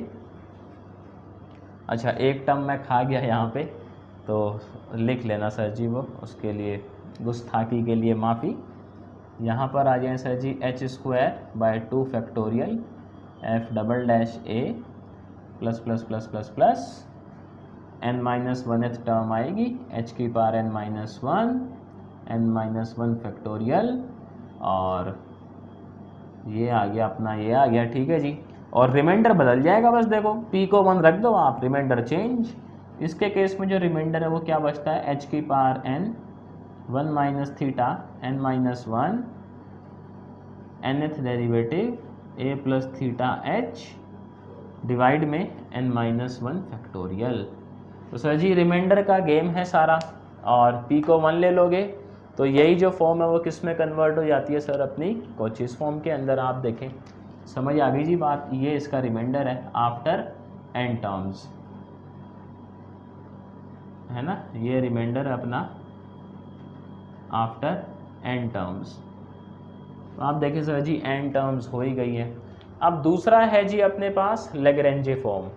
अच्छा एक टर्म मैं खा गया यहाँ पे, तो लिख लेना सर जी, वो उसके लिए गुस्ताखी के लिए माफ़ी। यहाँ पर आ जाए sir ji h square by 2 factorial F double dash A plus plus plus plus plus n-1th term आएगी h की पावर n-1 n-1 फैक्टोरियल, और ये आ गया अपना, ये आ गया, ठीक है जी। और रिमाइंडर बदल जाएगा, बस देखो p को 1 रख दो आप, रिमाइंडर चेंज। इसके केस में जो रिमाइंडर है वो क्या बचता है, h की power n 1 minus theta n-1 nth derivative a plus theta h divide में n-1 फैक्टोरियल। तो सर जी रिमाइंडर का गेम है सारा, और p को 1 ले लोगे तो यही जो फॉर्म है वो किस में कन्वर्ट हो जाती है सर, अपनी कोचीज फॉर्म के अंदर। आप देखें, समझ आ गई जी बात। ये इसका रिमाइंडर है आफ्टर n टर्म्स, है ना, ये रिमाइंडर है अपना आफ्टर n टर्म्स। तो आप देखें सर जी n टर्म्स हो ही गई है। अब दूसरा है जी अपने पास लैग्रेंजे फॉर्म।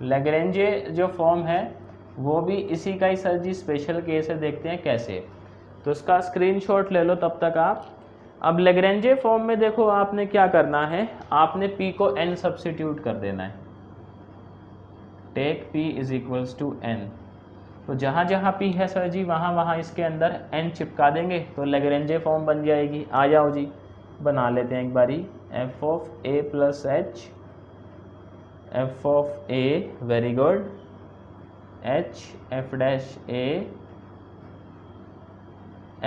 लैग्रेंजे जो फॉर्म है वो भी इसी का ही सर जी स्पेशल केस है, देखते हैं कैसे। तो इसका स्क्रीनशॉट ले लो तब तक आप। अब लैग्रेंजे फॉर्म में देखो आपने क्या करना है, आपने p को n सब्स्टिट्यूट कर देना है, take p is equals to n। तो जहाँ जहाँ p है सर जी वहाँ वहाँ इसके अंदर n चिपका देंगे तो लैग्रेंजे फॉर्म बन जाएगी। आ जाओ जी बना लेते हैं एक बारी। f of a plus h, f of a, very good, h f dash a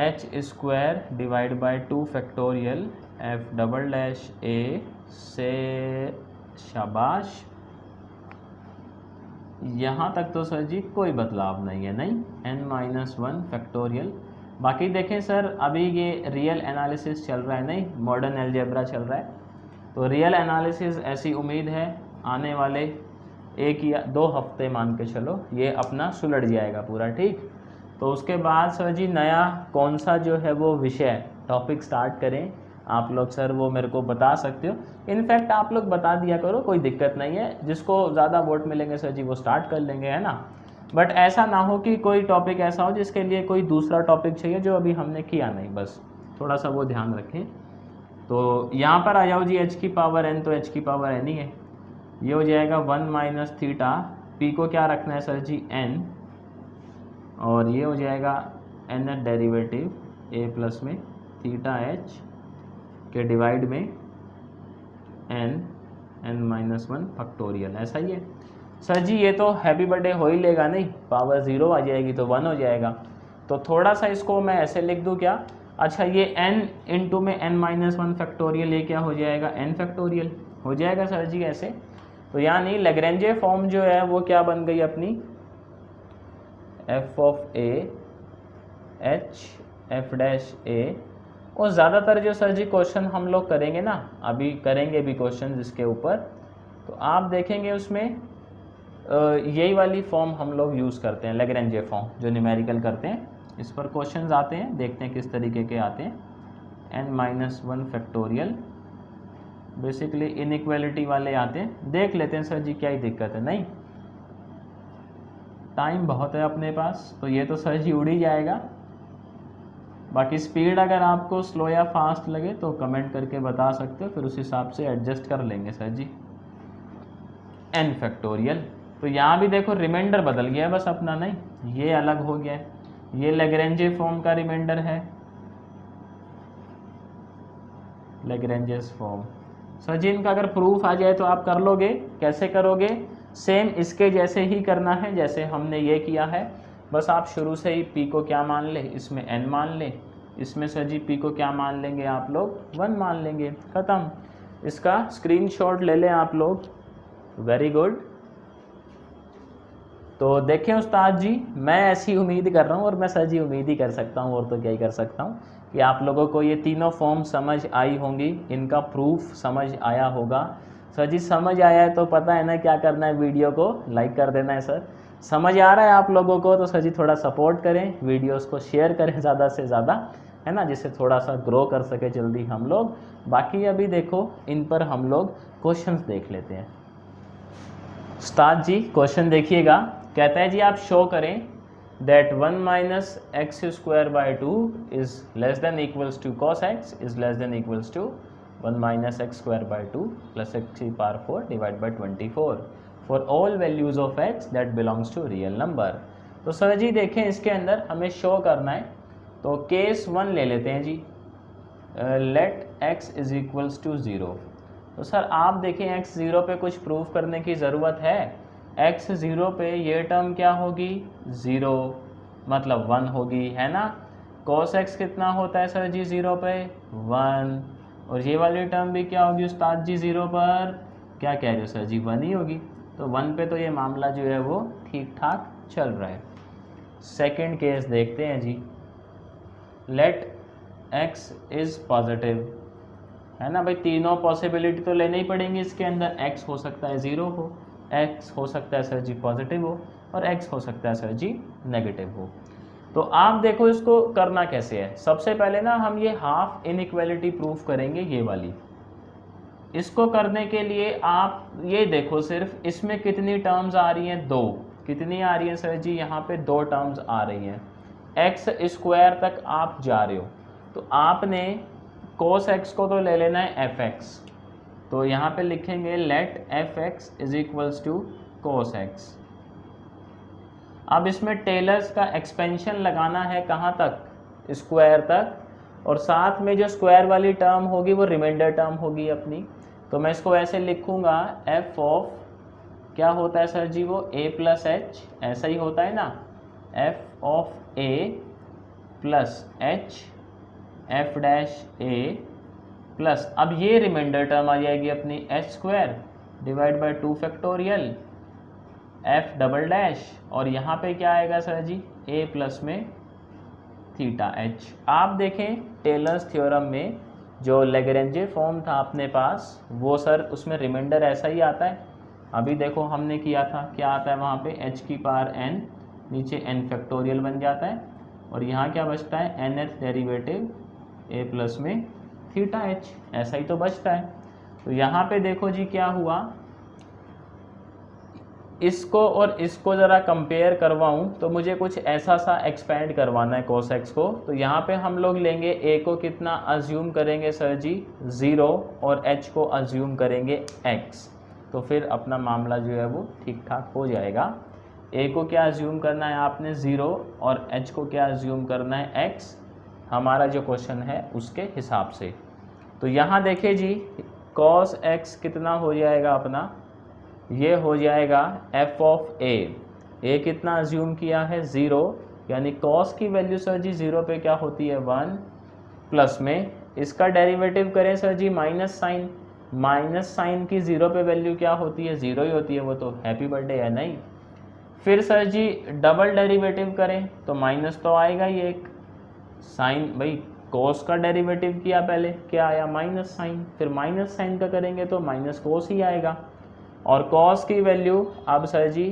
h square divide by 2 factorial f double dash a से, शाबाश। यहाँ तक तो सर जी कोई बदलाव नहीं है, नहीं, n-1 फैक्टोरियल। बाकी देखें सर अभी ये रियल एनालिसिस चल रहा है, नहीं मॉडर्न अलजेब्रा चल रहा है। तो रियल एनालिसिस ऐसी उम्मीद है आने वाले 1 या 2 हफ्ते मान के चलो ये अपना सुलझ जाएगा पूरा, ठीक। तो उसके बाद सर जी नया कौन सा जो है वो विषय टॉपिक स्टार्ट करें आप लोग, सर वो मेरे को बता सकते हो। इनफैक्ट आप लोग बता दिया करो, कोई दिक्कत नहीं है। जिसको ज़्यादा वोट मिलेंगे सर जी वो स्टार्ट कर लेंगे, है ना। बट ऐसा ना हो कि कोई टॉपिक ऐसा हो जिसके लिए कोई दूसरा टॉपिक चाहिए जो अभी हमने किया नहीं, बस थोड़ा सा वो ध्यान रखें। तो यहाँ पर आ जाओ जी, h की पावर n, तो h की पावर n ही है, ये हो जाएगा 1 माइनस थीटा, p को क्या रखना है सर जी n, और ये हो जाएगा nth डेरिवेटिव a प्लस में थीटा h के डिवाइड में n-1 फैक्टोरियल, ऐसा ही है सर जी। ये तो हैप्पी बर्थडे हो ही लेगा, नहीं पावर 0 आ जाएगी तो 1 हो जाएगा। तो थोड़ा सा इसको मैं ऐसे लिख दूँ क्या, अच्छा ये n इंटू में n-1 फैक्टोरियल, ये क्या हो जाएगा n फैक्टोरियल हो जाएगा सर जी ऐसे। तो यानी लैग्रेंजे फॉर्म जो है वो क्या बन गई अपनी, f of a h f dash a। और ज़्यादातर जो सर जी क्वेश्चन हम लोग करेंगे ना, अभी करेंगे भी क्वेश्चन इसके ऊपर, तो आप देखेंगे उसमें यही वाली फॉर्म हम लोग यूज़ करते हैं, लैग्रेंजे फॉर्म जो न्यूमेरिकल करते हैं। इस पर क्वेश्चंस आते हैं, देखते हैं किस तरीके के आते हैं। n-1 फैक्टोरियल बेसिकली इनइक्वालिटी वाले आते हैं, देख लेते हैं सर जी क्या ही दिक्कत है, नहीं टाइम बहुत है अपने पास, तो ये तो सर जी उड़ ही जाएगा। बाकी स्पीड अगर आपको स्लो या फास्ट लगे तो कमेंट करके बता सकते हो, फिर उस हिसाब से एडजस्ट कर लेंगे सर जी। n फैक्टोरियल, तो यहाँ भी देखो रिमाइंडर बदल गया है बस अपना, नहीं ये अलग हो गया है, ये लैग्रेंजे फॉर्म का रिमाइंडर है, लैग्रेंजेस फॉर्म। सर जी इनका अगर प्रूफ आ जाए तो आप कर लोगे, कैसे करोगे, सेम इसके जैसे ही करना है जैसे हमने ये किया है। बस आप शुरू से ही p को क्या मान ले, इसमें n मान ले, इसमें सर जी p को क्या मान लेंगे आप लोग, 1 मान लेंगे, ख़त्म। इसका स्क्रीनशॉट ले लें आप लोग, वेरी गुड। तो देखें उस्ताद जी, मैं ऐसी उम्मीद कर रहा हूँ, और मैं सर जी उम्मीद ही कर सकता हूँ और तो क्या ही कर सकता हूँ, कि आप लोगों को ये तीनों फॉर्म समझ आई होंगी, इनका प्रूफ समझ आया होगा। सर जी समझ आया है तो पता है ना क्या करना है, वीडियो को लाइक कर देना है सर। समझ आ रहा है आप लोगों को तो सर जी थोड़ा सपोर्ट करें, वीडियोस को शेयर करें ज़्यादा से ज़्यादा, है ना, जिससे थोड़ा सा ग्रो कर सके जल्दी हम लोग। बाकी अभी देखो इन पर हम लोग क्वेश्चंस देख लेते हैं। उस्ताद जी क्वेश्चन देखिएगा, कहता है जी आप शो करें that 1 minus x square by 2 is less than equals to cos x is less than equals to 1 minus x square by 2 plus x to the power 4 divided by 24 for all values of x that belongs to real number। तो sir ji देखें इसके अंदर हमें show करना है, तो case 1 ले लेते हैं जी, let x is equals to 0। तो सर आप देखें x 0 पे कुछ प्रूफ करने की ज़रूरत है, x 0 पे ये टर्म क्या होगी 0 मतलब 1 होगी, है ना। cos x कितना होता है सर जी 0 पे 1, और ये वाली टर्म भी क्या होगी उस्ताद जी 0 पर, क्या कह रहे हो सर जी 1 ही होगी। तो 1 पे तो ये मामला जो है वो ठीक ठाक चल रहा है। सेकंड केस देखते हैं जी, लेट x इज़ पॉजिटिव, है ना भाई, तीनों पॉसिबिलिटी तो लेनी ही पड़ेंगी इसके अंदर, x हो सकता है 0 हो, x हो सकता है सर जी पॉजिटिव हो, और x हो सकता है सर जी नेगेटिव हो। तो आप देखो इसको करना कैसे है। सबसे पहले ना हम ये हाफ इनइक्वालिटी प्रूफ करेंगे, ये वाली। इसको करने के लिए आप ये देखो सिर्फ इसमें कितनी टर्म्स आ रही हैं, 2। कितनी आ रही है सर जी, यहाँ पे 2 टर्म्स आ रही हैं। एक्स स्क्वायर तक आप जा रहे हो, तो आपने cos x को तो ले लेना है fx, तो यहाँ पे लिखेंगे let fx is equals to cos x। अब इसमें टेलर्स का एक्सपेंशन लगाना है कहाँ तक, स्क्वायर तक, और साथ में जो स्क्वायर वाली टर्म होगी वो रिमाइंडर टर्म होगी अपनी। तो मैं इसको ऐसे लिखूँगा f ऑफ क्या होता है सर जी वो a प्लस एच, ऐसा ही होता है ना, f of a plus H f dash a plus, अब ये रिमाइंडर टर्म आ जाएगी अपनी H square divide by 2 factorial f double dash, और यहाँ पे क्या आएगा सर जी a प्लस में थीटा h। आप देखें टेलर्स थ्योरम में जो लेग्रेंजे फॉर्म था अपने पास, वो सर उसमें रिमाइंडर ऐसा ही आता है। अभी देखो हमने किया था, क्या आता है वहाँ पे h की पावर n, नीचे n फैक्टोरियल बन जाता है, और यहाँ क्या बचता है nth डेरिवेटिव a प्लस में थीटा h, ऐसा ही तो बचता है। तो यहाँ पे देखो जी क्या हुआ, इसको और इसको ज़रा कंपेयर करवाऊँ तो मुझे कुछ ऐसा सा एक्सपेंड करवाना है cos x को। तो यहाँ पे हम लोग लेंगे a को कितना अज्यूम करेंगे सर जी 0, और h को अज्यूम करेंगे x, तो फिर अपना मामला जो है वो ठीक ठाक हो जाएगा। a को क्या अज्यूम करना है आपने 0, और h को क्या अज्यूम करना है x, हमारा जो क्वेश्चन है उसके हिसाब से। तो यहाँ देखिए जी cos x कितना हो जाएगा अपना, ये हो जाएगा f ऑफ a कितना अज्यूम किया है 0, यानी cos की वैल्यू सर जी 0 पे क्या होती है 1, प्लस में इसका डेरिवेटिव करें सर जी माइनस साइन की 0 पे वैल्यू क्या होती है 0 ही होती है, वो तो हैप्पी बर्थडे है नहीं। फिर सर जी डबल डेरिवेटिव करें तो माइनस तो आएगा ही एक, साइन भाई cos का डेरिवेटिव किया पहले क्या आया माइनस साइन, फिर माइनस साइन का करेंगे तो माइनस cos ही आएगा, और cos की वैल्यू अब सर जी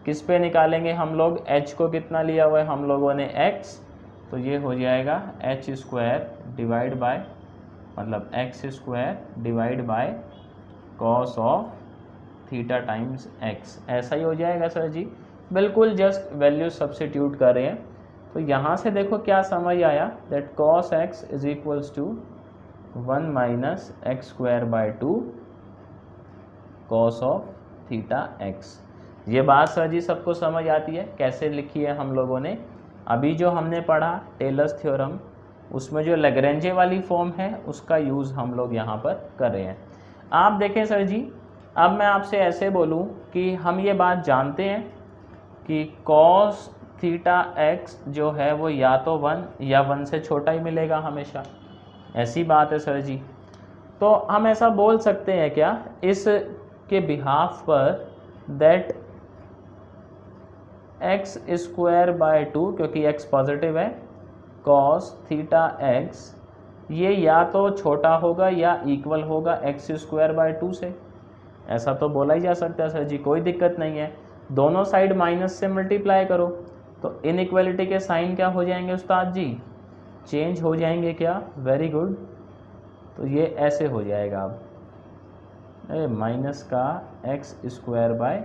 किस पे निकालेंगे हम लोग, h को कितना लिया हुआ है हम लोगों ने x, तो ये हो जाएगा h स्क्वायर डिवाइड बाय मतलब x square divide bye cos of theta times x, ऐसा ही हो जाएगा सर जी। बिल्कुल जस्ट वैल्यू सब्स्टिट्यूट कर रहे हैं। तो यहाँ से देखो क्या समझ आया, that cos x is equals to 1 minus x square by 2 cos of theta x। ये बात सर जी सबको समझ आती है, कैसे लिखी है हम लोगों ने। अभी जो हमने पढ़ा टेलर्स थ्योरम, उसमें जो लेग्रेंजे वाली फॉर्म है उसका यूज़ हम लोग यहाँ पर कर रहे हैं। आप देखें सर जी, अब मैं आपसे ऐसे बोलूँ कि हम ये बात जानते हैं कि cos थीटा x जो है वो या तो 1 या 1 से छोटा ही मिलेगा हमेशा, ऐसी बात है सर जी। तो हम ऐसा बोल सकते हैं क्या इस के बिहाफ पर, दैट x स्क्वायर बाय 2, क्योंकि x पॉजिटिव है, cos थीटा x ये या तो छोटा होगा या इक्वल होगा x स्क्वायर बाय 2 से, ऐसा तो बोला ही जा सकता है सर जी, कोई दिक्कत नहीं है। दोनों साइड माइनस से मल्टीप्लाई करो तो इनइक्वालिटी के साइन क्या हो जाएंगे उस्ताद जी, चेंज हो जाएंगे क्या, वेरी गुड। तो ये ऐसे हो जाएगा, अब माइनस का एक्स स्क्वायर बाय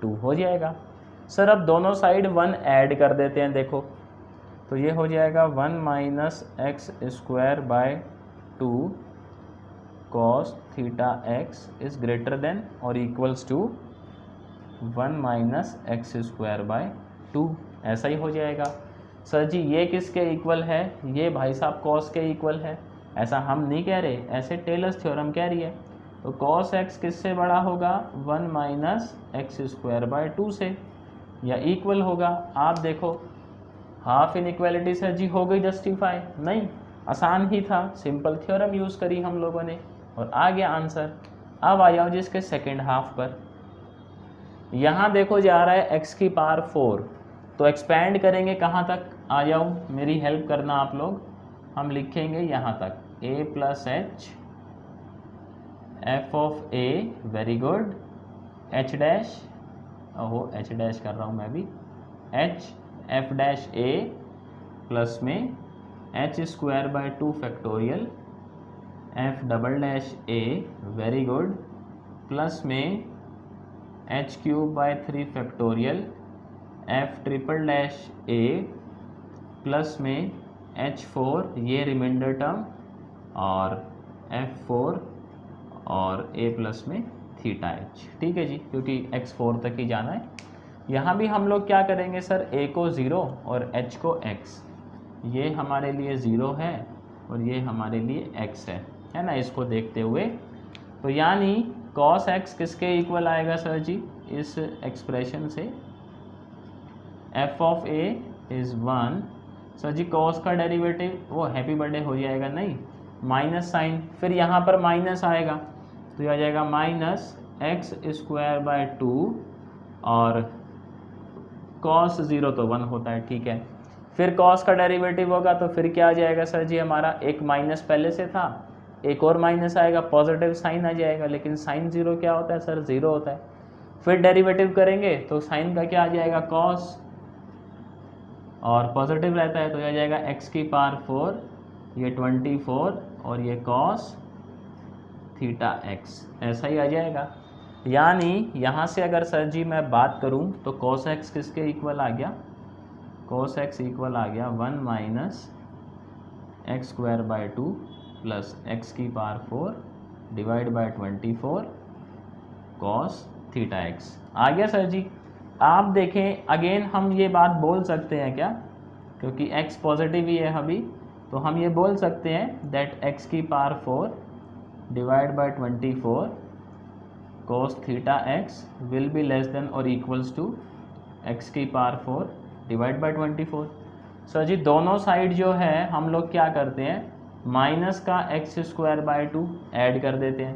2 हो जाएगा। सर अब दोनों साइड 1 ऐड कर देते हैं, देखो तो ये हो जाएगा 1 minus x square by 2 cos theta x is greater than और equals to 1 minus x square by 2, ऐसा ही हो जाएगा। सर जी ये किसके इक्वल है, ये भाई साहब कॉस के इक्वल है, ऐसा हम नहीं कह रहे, ऐसे टेलर्स थ्योरम कह रही है। तो कॉस एक्स किससे बड़ा होगा, 1 माइनस एक्स स्क्वायर बाय 2 से, या इक्वल होगा। आप देखो हाफ इनइक्वालिटी सर जी हो गई जस्टिफाई, नहीं आसान ही था, सिंपल थ्योरम यूज़ करी हम लोगों ने और आ गया आंसर। अब आ जाओ जिसके सेकेंड हाफ पर, यहाँ देखो जा रहा है x की पावर 4, तो एक्सपेंड करेंगे कहाँ तक, आ जाओ मेरी हेल्प करना आप लोग, हम लिखेंगे यहाँ तक a plus H F of a, very good, h dash, ओहो h डैश कर रहा हूँ मैं भी, h f dash a plus में h square by 2 factorial f double dash a, very good, plus में h cube by 3 factorial f triple dash a plus में h4, ये रिमाइंडर टर्म, और f4 और a प्लस में theta h, ठीक है जी, क्योंकि x4 तक ही जाना है। यहाँ भी हम लोग क्या करेंगे सर, a को 0 और h को x, ये हमारे लिए 0 है और ये हमारे लिए x है ना, इसको देखते हुए। तो यानी cos x किसके इक्वल आएगा सर जी, इस एक्सप्रेशन से f of a is 1, sir ji cos का डेरिवेटिव वो हैप्पी बर्थडे हो जाएगा, नहीं माइनस साइन, फिर यहाँ पर माइनस आएगा तो ये आ जाएगा माइनस एक्स स्क्वायर बाय 2 और cos 0 तो 1 होता है, ठीक है। फिर cos का डेरिवेटिव होगा तो फिर क्या आ जाएगा सर जी, हमारा एक माइनस पहले से था, एक और माइनस आएगा, पॉजिटिव साइन आ जाएगा, लेकिन साइन 0 क्या होता है सर, 0 होता है। फिर डेरिवेटिव करेंगे तो साइन का क्या आ जाएगा, cos, और पॉजिटिव रहता है तो यह आ जाएगा x की पावर 4, ये 24 और ये cos थीटा x, ऐसा ही आ जाएगा। यानी यहाँ से अगर सर जी मैं बात करूँ तो cos x किसके इक्वल आ गया, cos x इक्वल आ गया 1 minus x square by 2 plus X की power 4 divide by 24 cos theta x आ गया सर जी। आप देखें अगेन हम ये बात बोल सकते हैं क्या, क्योंकि x पॉजिटिव ही है अभी, तो हम ये बोल सकते हैं दैट x की power 4 divide by 24 cos theta x will be less than और इक्वल्स टू x की पावर 4 डिवाइड बाय 24। सर जी दोनों साइड जो है हम लोग क्या करते हैं, माइनस का एक्स स्क्वायर बाय 2 ऐड कर देते हैं,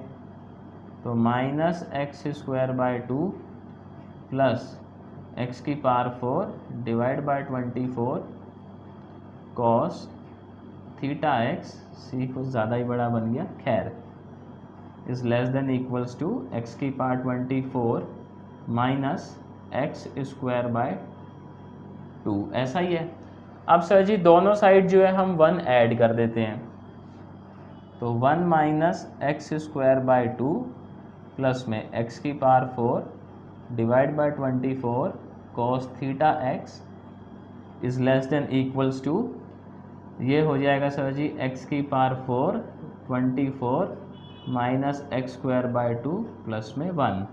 तो minus x square by 2 plus X की power 4 divide by 24 cos theta X, सी कुछ ज़्यादा ही बड़ा बन गया, खैर, is less than equals to X की power 24 minus x square by 2, ऐसा ही है। अब सर जी दोनों साइड जो है हम 1 ऐड कर देते हैं, तो 1 minus x square by 2 plus में एक्स की power 4 divide by 24 cos theta x is less than equals to, ये हो जाएगा सर जी एक्स की power 4 24 minus x square by 2 plus में 1।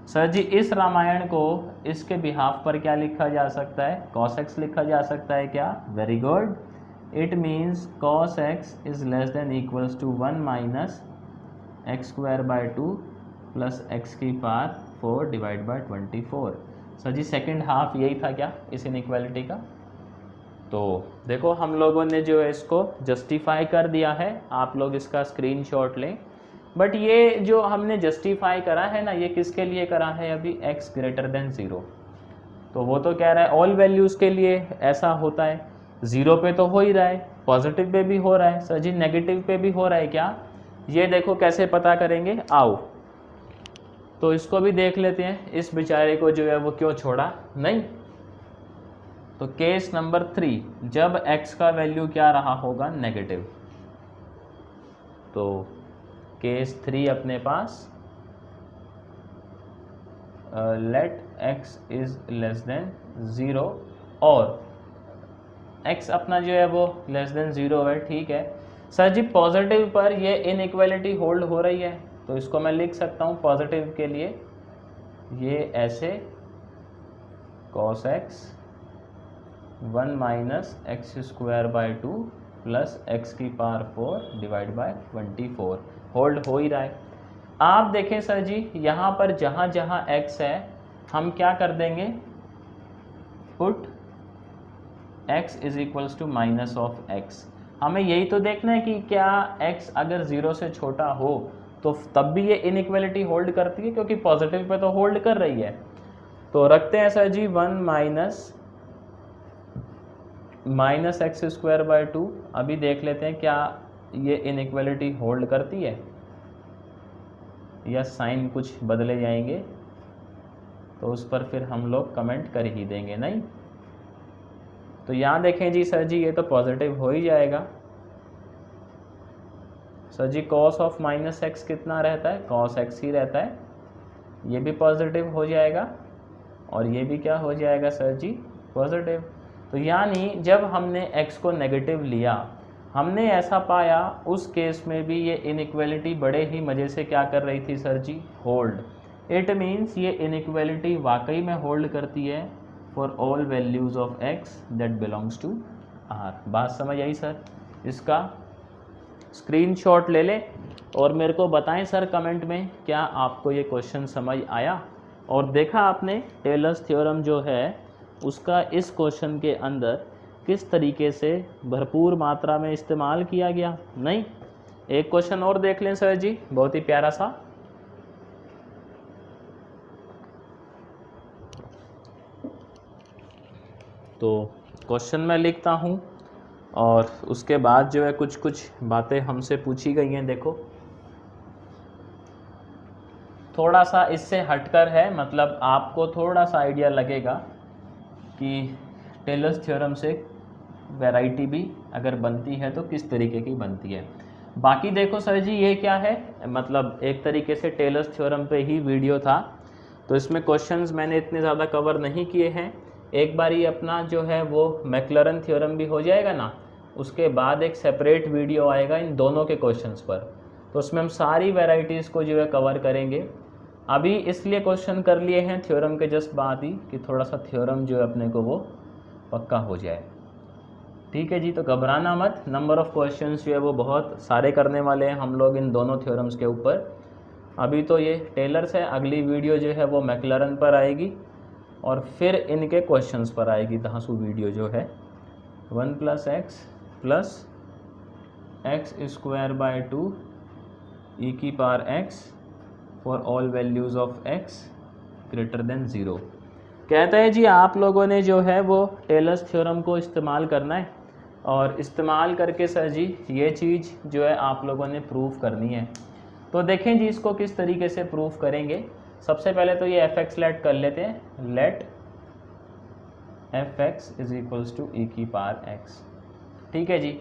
सर जी इस रामायण को इसके बिहाफ पर क्या लिखा जा सकता है, cos x लिखा जा सकता है क्या, very good, it means cos x is less than equals to 1 minus x square by 2 plus X की power 4 divide by 24। Sir ji second half यही था क्या इस इनइक्वालिटी का। तो देखो हम लोगों ने जो है इसको जस्टिफाई कर दिया है, आप लोग इसका स्क्रीनशॉट लें। बट ये जो हमने जस्टिफाई करा है ना, ये किसके लिए करा है, अभी x ग्रेटर देन 0, तो वो तो कह रहा है ऑल वैल्यूज़ के लिए ऐसा होता है, 0 पे तो हो ही रहा है, पॉजिटिव पे भी हो रहा है, सर जी नेगेटिव पे भी हो रहा है क्या, ये देखो कैसे पता करेंगे, आओ तो इसको भी देख लेते हैं, इस बेचारे को जो है वो क्यों छोड़ा नहीं। तो केस नंबर 3, जब x का वैल्यू क्या रहा होगा, नेगेटिव, तो केस 3 अपने पास let x is less than 0 और x अपना जो है वो लेस देन 0 है, ठीक है। सर जी पॉजिटिव पर ये इनइक्वालिटी होल्ड हो रही है, तो इसको मैं लिख सकता हूँ पॉजिटिव के लिए ये ऐसे cos x 1 minus x square by 2 plus X की पावर 4 डिवाइड बाय 24 होल्ड हो ही रहा है। आप देखें सर जी यहाँ पर जहाँ जहाँ x है हम क्या कर देंगे, put x is equals to minus of x। हमें यही तो देखना है कि क्या x अगर 0 से छोटा हो तो तब भी ये इनइक्वालिटी होल्ड करती है, क्योंकि पॉजिटिव पे तो होल्ड कर रही है। तो रखते हैं sir ji 1 minus x square by 2। अभी देख लेते हैं क्या ये इनइक्वालिटी होल्ड करती है या साइन कुछ बदले जाएंगे, तो उस पर फिर हम लोग कमेंट कर ही देंगे, नहीं। तो यहाँ देखें जी सर जी ये तो पॉजिटिव हो ही जाएगा। Sir ji cos of minus x कितना रहता है, कॉस एक्स ही रहता है, ये भी पॉजिटिव हो जाएगा और ये भी क्या हो जाएगा सर जी, पॉजिटिव। तो यानी जब हमने x को नेगेटिव लिया हमने ऐसा पाया उस केस में भी ये इनइक्वालिटी बड़े ही मज़े से क्या कर रही थी sir ji, hold. It means ये इनइक्वालिटी वाकई में होल्ड करती है for all values of x that belongs to r। बात समझ आई सर? इसका स्क्रीनशॉट ले लें और मेरे को बताएं सर कमेंट में क्या आपको ये क्वेश्चन समझ आया। और देखा आपने टेलर्स थ्योरम जो है उसका इस क्वेश्चन के अंदर किस तरीके से भरपूर मात्रा में इस्तेमाल किया गया, नहीं। एक क्वेश्चन और देख लें सर जी, बहुत ही प्यारा सा। तो क्वेश्चन मैं लिखता हूँ और उसके बाद जो है कुछ कुछ बातें हमसे पूछी गई हैं। देखो थोड़ा सा इससे हटकर है, मतलब आपको थोड़ा सा आइडिया लगेगा कि टेलर्स थ्योरम से वैरायटी भी अगर बनती है तो किस तरीके की बनती है। बाकी देखो सर जी ये क्या है, मतलब एक तरीके से टेलर्स थ्योरम पे ही वीडियो था, तो इसमें क्वेश्चंस मैंने इतने ज़्यादा कवर नहीं किए हैं। एक बार ये अपना जो है वो मैक्लरन थ्योरम भी हो जाएगा ना, उसके बाद एक सेपरेट वीडियो आएगा इन दोनों के क्वेश्चंस पर, तो उसमें हम सारी वैरायटीज़ को जो है कवर करेंगे। अभी इसलिए क्वेश्चन कर लिए हैं थ्योरम के जस्ट बाद ही कि थोड़ा सा थ्योरम जो है अपने को वो पक्का हो जाए, ठीक है जी। तो घबराना मत, नंबर ऑफ क्वेश्चंस जो है वो बहुत सारे करने वाले हैं हम लोग इन दोनों थ्योरम्स के ऊपर। अभी तो ये टेलर्स है, अगली वीडियो जो है वो मैक्लरन पर आएगी और फिर इनके क्वेश्चंस पर आएगी धांसू वीडियो जो है 1 प्लस एक्स स्क्वायर बाई 2 ई की power x for all values of x greater than 0। कहता है जी आप लोगों ने जो है वो टेलर्स थ्योरम को इस्तेमाल करना है और इस्तेमाल करके सर जी ये चीज़ जो है आप लोगों ने प्रूफ करनी है। तो देखें जी इसको किस तरीके से प्रूफ करेंगे। सबसे पहले तो ये fx लेट कर लेते हैं, let fx is equals to e की पावर x, ठीक है जी।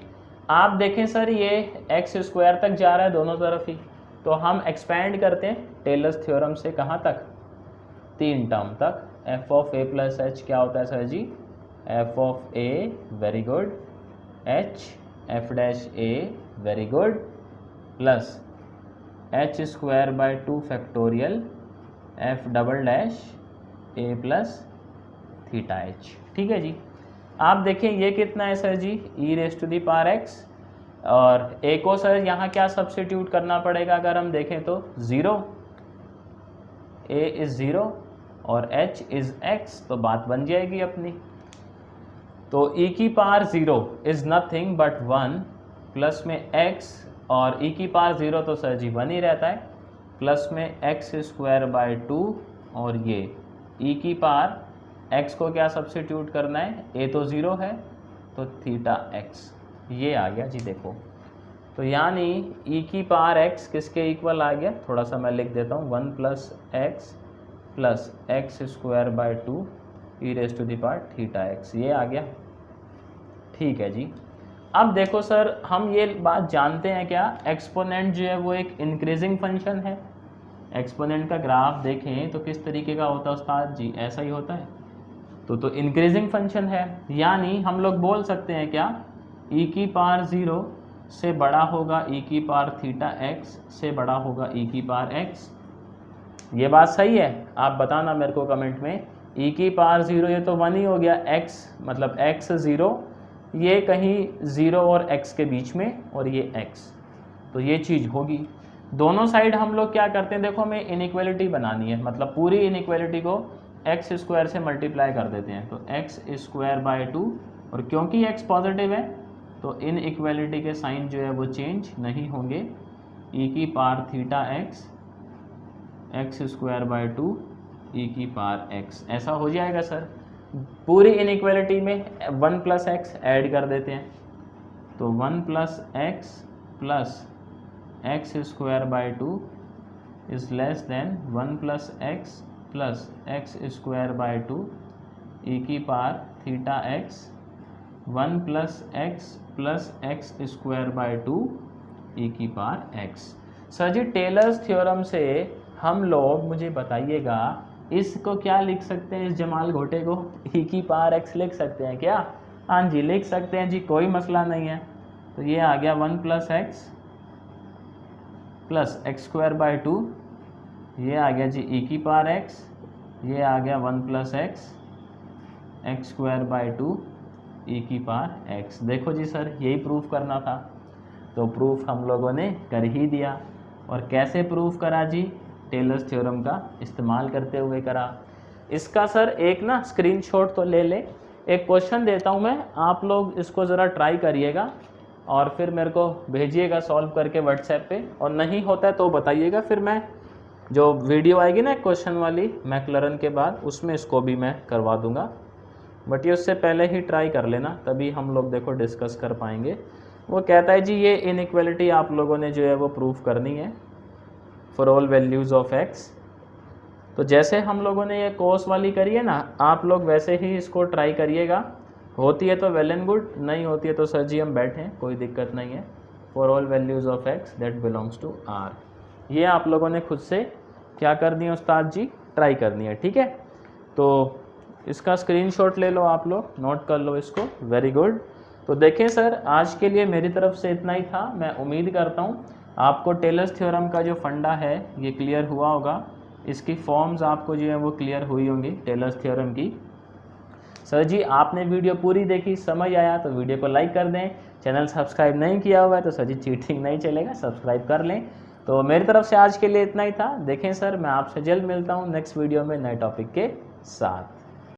आप देखें सर ये एक्स स्क्वायर तक जा रहा है दोनों तरफ ही, तो हम एक्सपैंड करते हैं टेलर्स थ्योरम से कहाँ तक, 3 टर्म तक। f of a plus h क्या होता है sir ji, f of a, very good, h f dash a, very good, plus h square by 2 factorial f double dash a plus theta h, ठीक है जी। आप देखें ये कितना है sir ji, e raise to the power x, और a को सर यहाँ क्या सब्स्टिट्यूट करना पड़ेगा अगर हम देखें तो 0, a इज़ 0 और h इज़ x, तो बात बन जाएगी अपनी। तो e की power 0 is nothing but 1 plus में x, और e की पावर 0 तो सर जी 1 ही रहता है, प्लस में x स्क्वायर बाई 2, और ये e की पावर x को क्या सब्स्टिट्यूट करना है, a तो 0 है तो थीटा x, ये आ गया जी। देखो तो यानी e की पावर x किसके इक्वल आ गया, थोड़ा सा मैं लिख देता हूँ, 1 plus x square by 2 e raise to the power theta x, ये आ गया, ठीक है जी। अब देखो सर हम ये बात जानते हैं क्या, एक्सपोनेंट जो है वो एक इंक्रीजिंग फंक्शन है, एक्सपोनेंट का ग्राफ देखें तो किस तरीके का होता है उस्ताद जी, ऐसा ही होता है। तो इंक्रीजिंग फंक्शन है, यानी हम लोग बोल सकते हैं क्या, e की पावर 0 से बड़ा होगा e की पावर थीटा x से बड़ा होगा e की पावर x। ये बात सही है? आप बताना मेरे को कमेंट में। e की पावर 0 ये तो 1 ही हो गया, x मतलब x 0, ये कहीं 0 और x के बीच में, और ये x, तो ये चीज़ होगी। दोनों साइड हम लोग क्या करते हैं, देखो हमें इनइक्वालिटी बनानी है, मतलब पूरी इनइक्वालिटी को एक्स स्क्वायर से मल्टीप्लाई कर देते हैं, तो एक्स स्क्वायर बाय 2, और क्योंकि x पॉजिटिव है तो इनइक्वालिटी के साइन जो है वो चेंज नहीं होंगे। e की power theta x, x square by 2 e की पावर x, ऐसा हो जाएगा सर। पूरी इनइक्वालिटी में 1 प्लस एक्स ऐड कर देते हैं, तो 1 plus x plus x square by 2 is less then 1 plus x plus x square by 2 e की power theta x, 1 plus x square by 2 e की पावर x। सर जी tailors theorem से हम लोग, मुझे बताइएगा, इसको क्या लिख सकते हैं, इस जमाल घोटे को e की पावर x लिख सकते हैं क्या? हाँ जी लिख सकते हैं जी, कोई मसला नहीं है। तो ये आ गया 1 plus x plus x square by 2, ये आ गया जी e की पावर x, ये आ गया 1 plus x square by 2 e की पावर x। देखो जी सर यही प्रूफ करना था, तो प्रूफ हम लोगों ने कर ही दिया। और कैसे प्रूफ करा जी, टेलर्स थ्योरम का इस्तेमाल करते हुए करा। इसका सर एक ना स्क्रीनशॉट तो ले ले, एक क्वेश्चन देता हूँ मैं, आप लोग इसको ज़रा ट्राई करिएगा और फिर मेरे को भेजिएगा सॉल्व करके व्हाट्सएप पे, और नहीं होता है तो बताइएगा, फिर मैं जो वीडियो आएगी ना क्वेश्चन वाली मैक्लरन के बाद, उसमें इसको भी मैं करवा दूंगा। बट ये उससे पहले ही ट्राई कर लेना, तभी हम लोग देखो डिस्कस कर पाएंगे। वो कहता है जी ये इनइक्वालिटी आप लोगों ने जो है वो प्रूफ करनी है for all values of x. तो जैसे हम लोगों ने ये कोस वाली करी है ना, आप लोग वैसे ही इसको ट्राई करिएगा। होती है तो वेल एंड गुड, नहीं होती है तो सर जी हम बैठें, कोई दिक्कत नहीं है। For all values of x that belongs to r, ये आप लोगों ने खुद से क्या करनी है उस्ताद जी, ट्राई करनी है, ठीक है। तो इसका स्क्रीनशॉट ले लो आप लोग, नोट कर लो इसको, वेरी गुड। तो देखें सर आज के लिए मेरी तरफ से इतना ही था। मैं उम्मीद करता हूँ आपको टेलर्स थ्योरम का जो फंडा है ये क्लियर हुआ होगा, इसकी फॉर्म्स आपको जो है वो क्लियर हुई होंगी टेलर्स थ्योरम की। सर जी आपने वीडियो पूरी देखी, समझ आया तो वीडियो को लाइक कर दें। चैनल सब्सक्राइब नहीं किया हुआ है तो सर जी चीटिंग नहीं चलेगा, सब्सक्राइब कर लें। तो मेरी तरफ से आज के लिए इतना ही था। देखें सर मैं आपसे जल्द मिलता हूँ नेक्स्ट वीडियो में नए टॉपिक के साथ।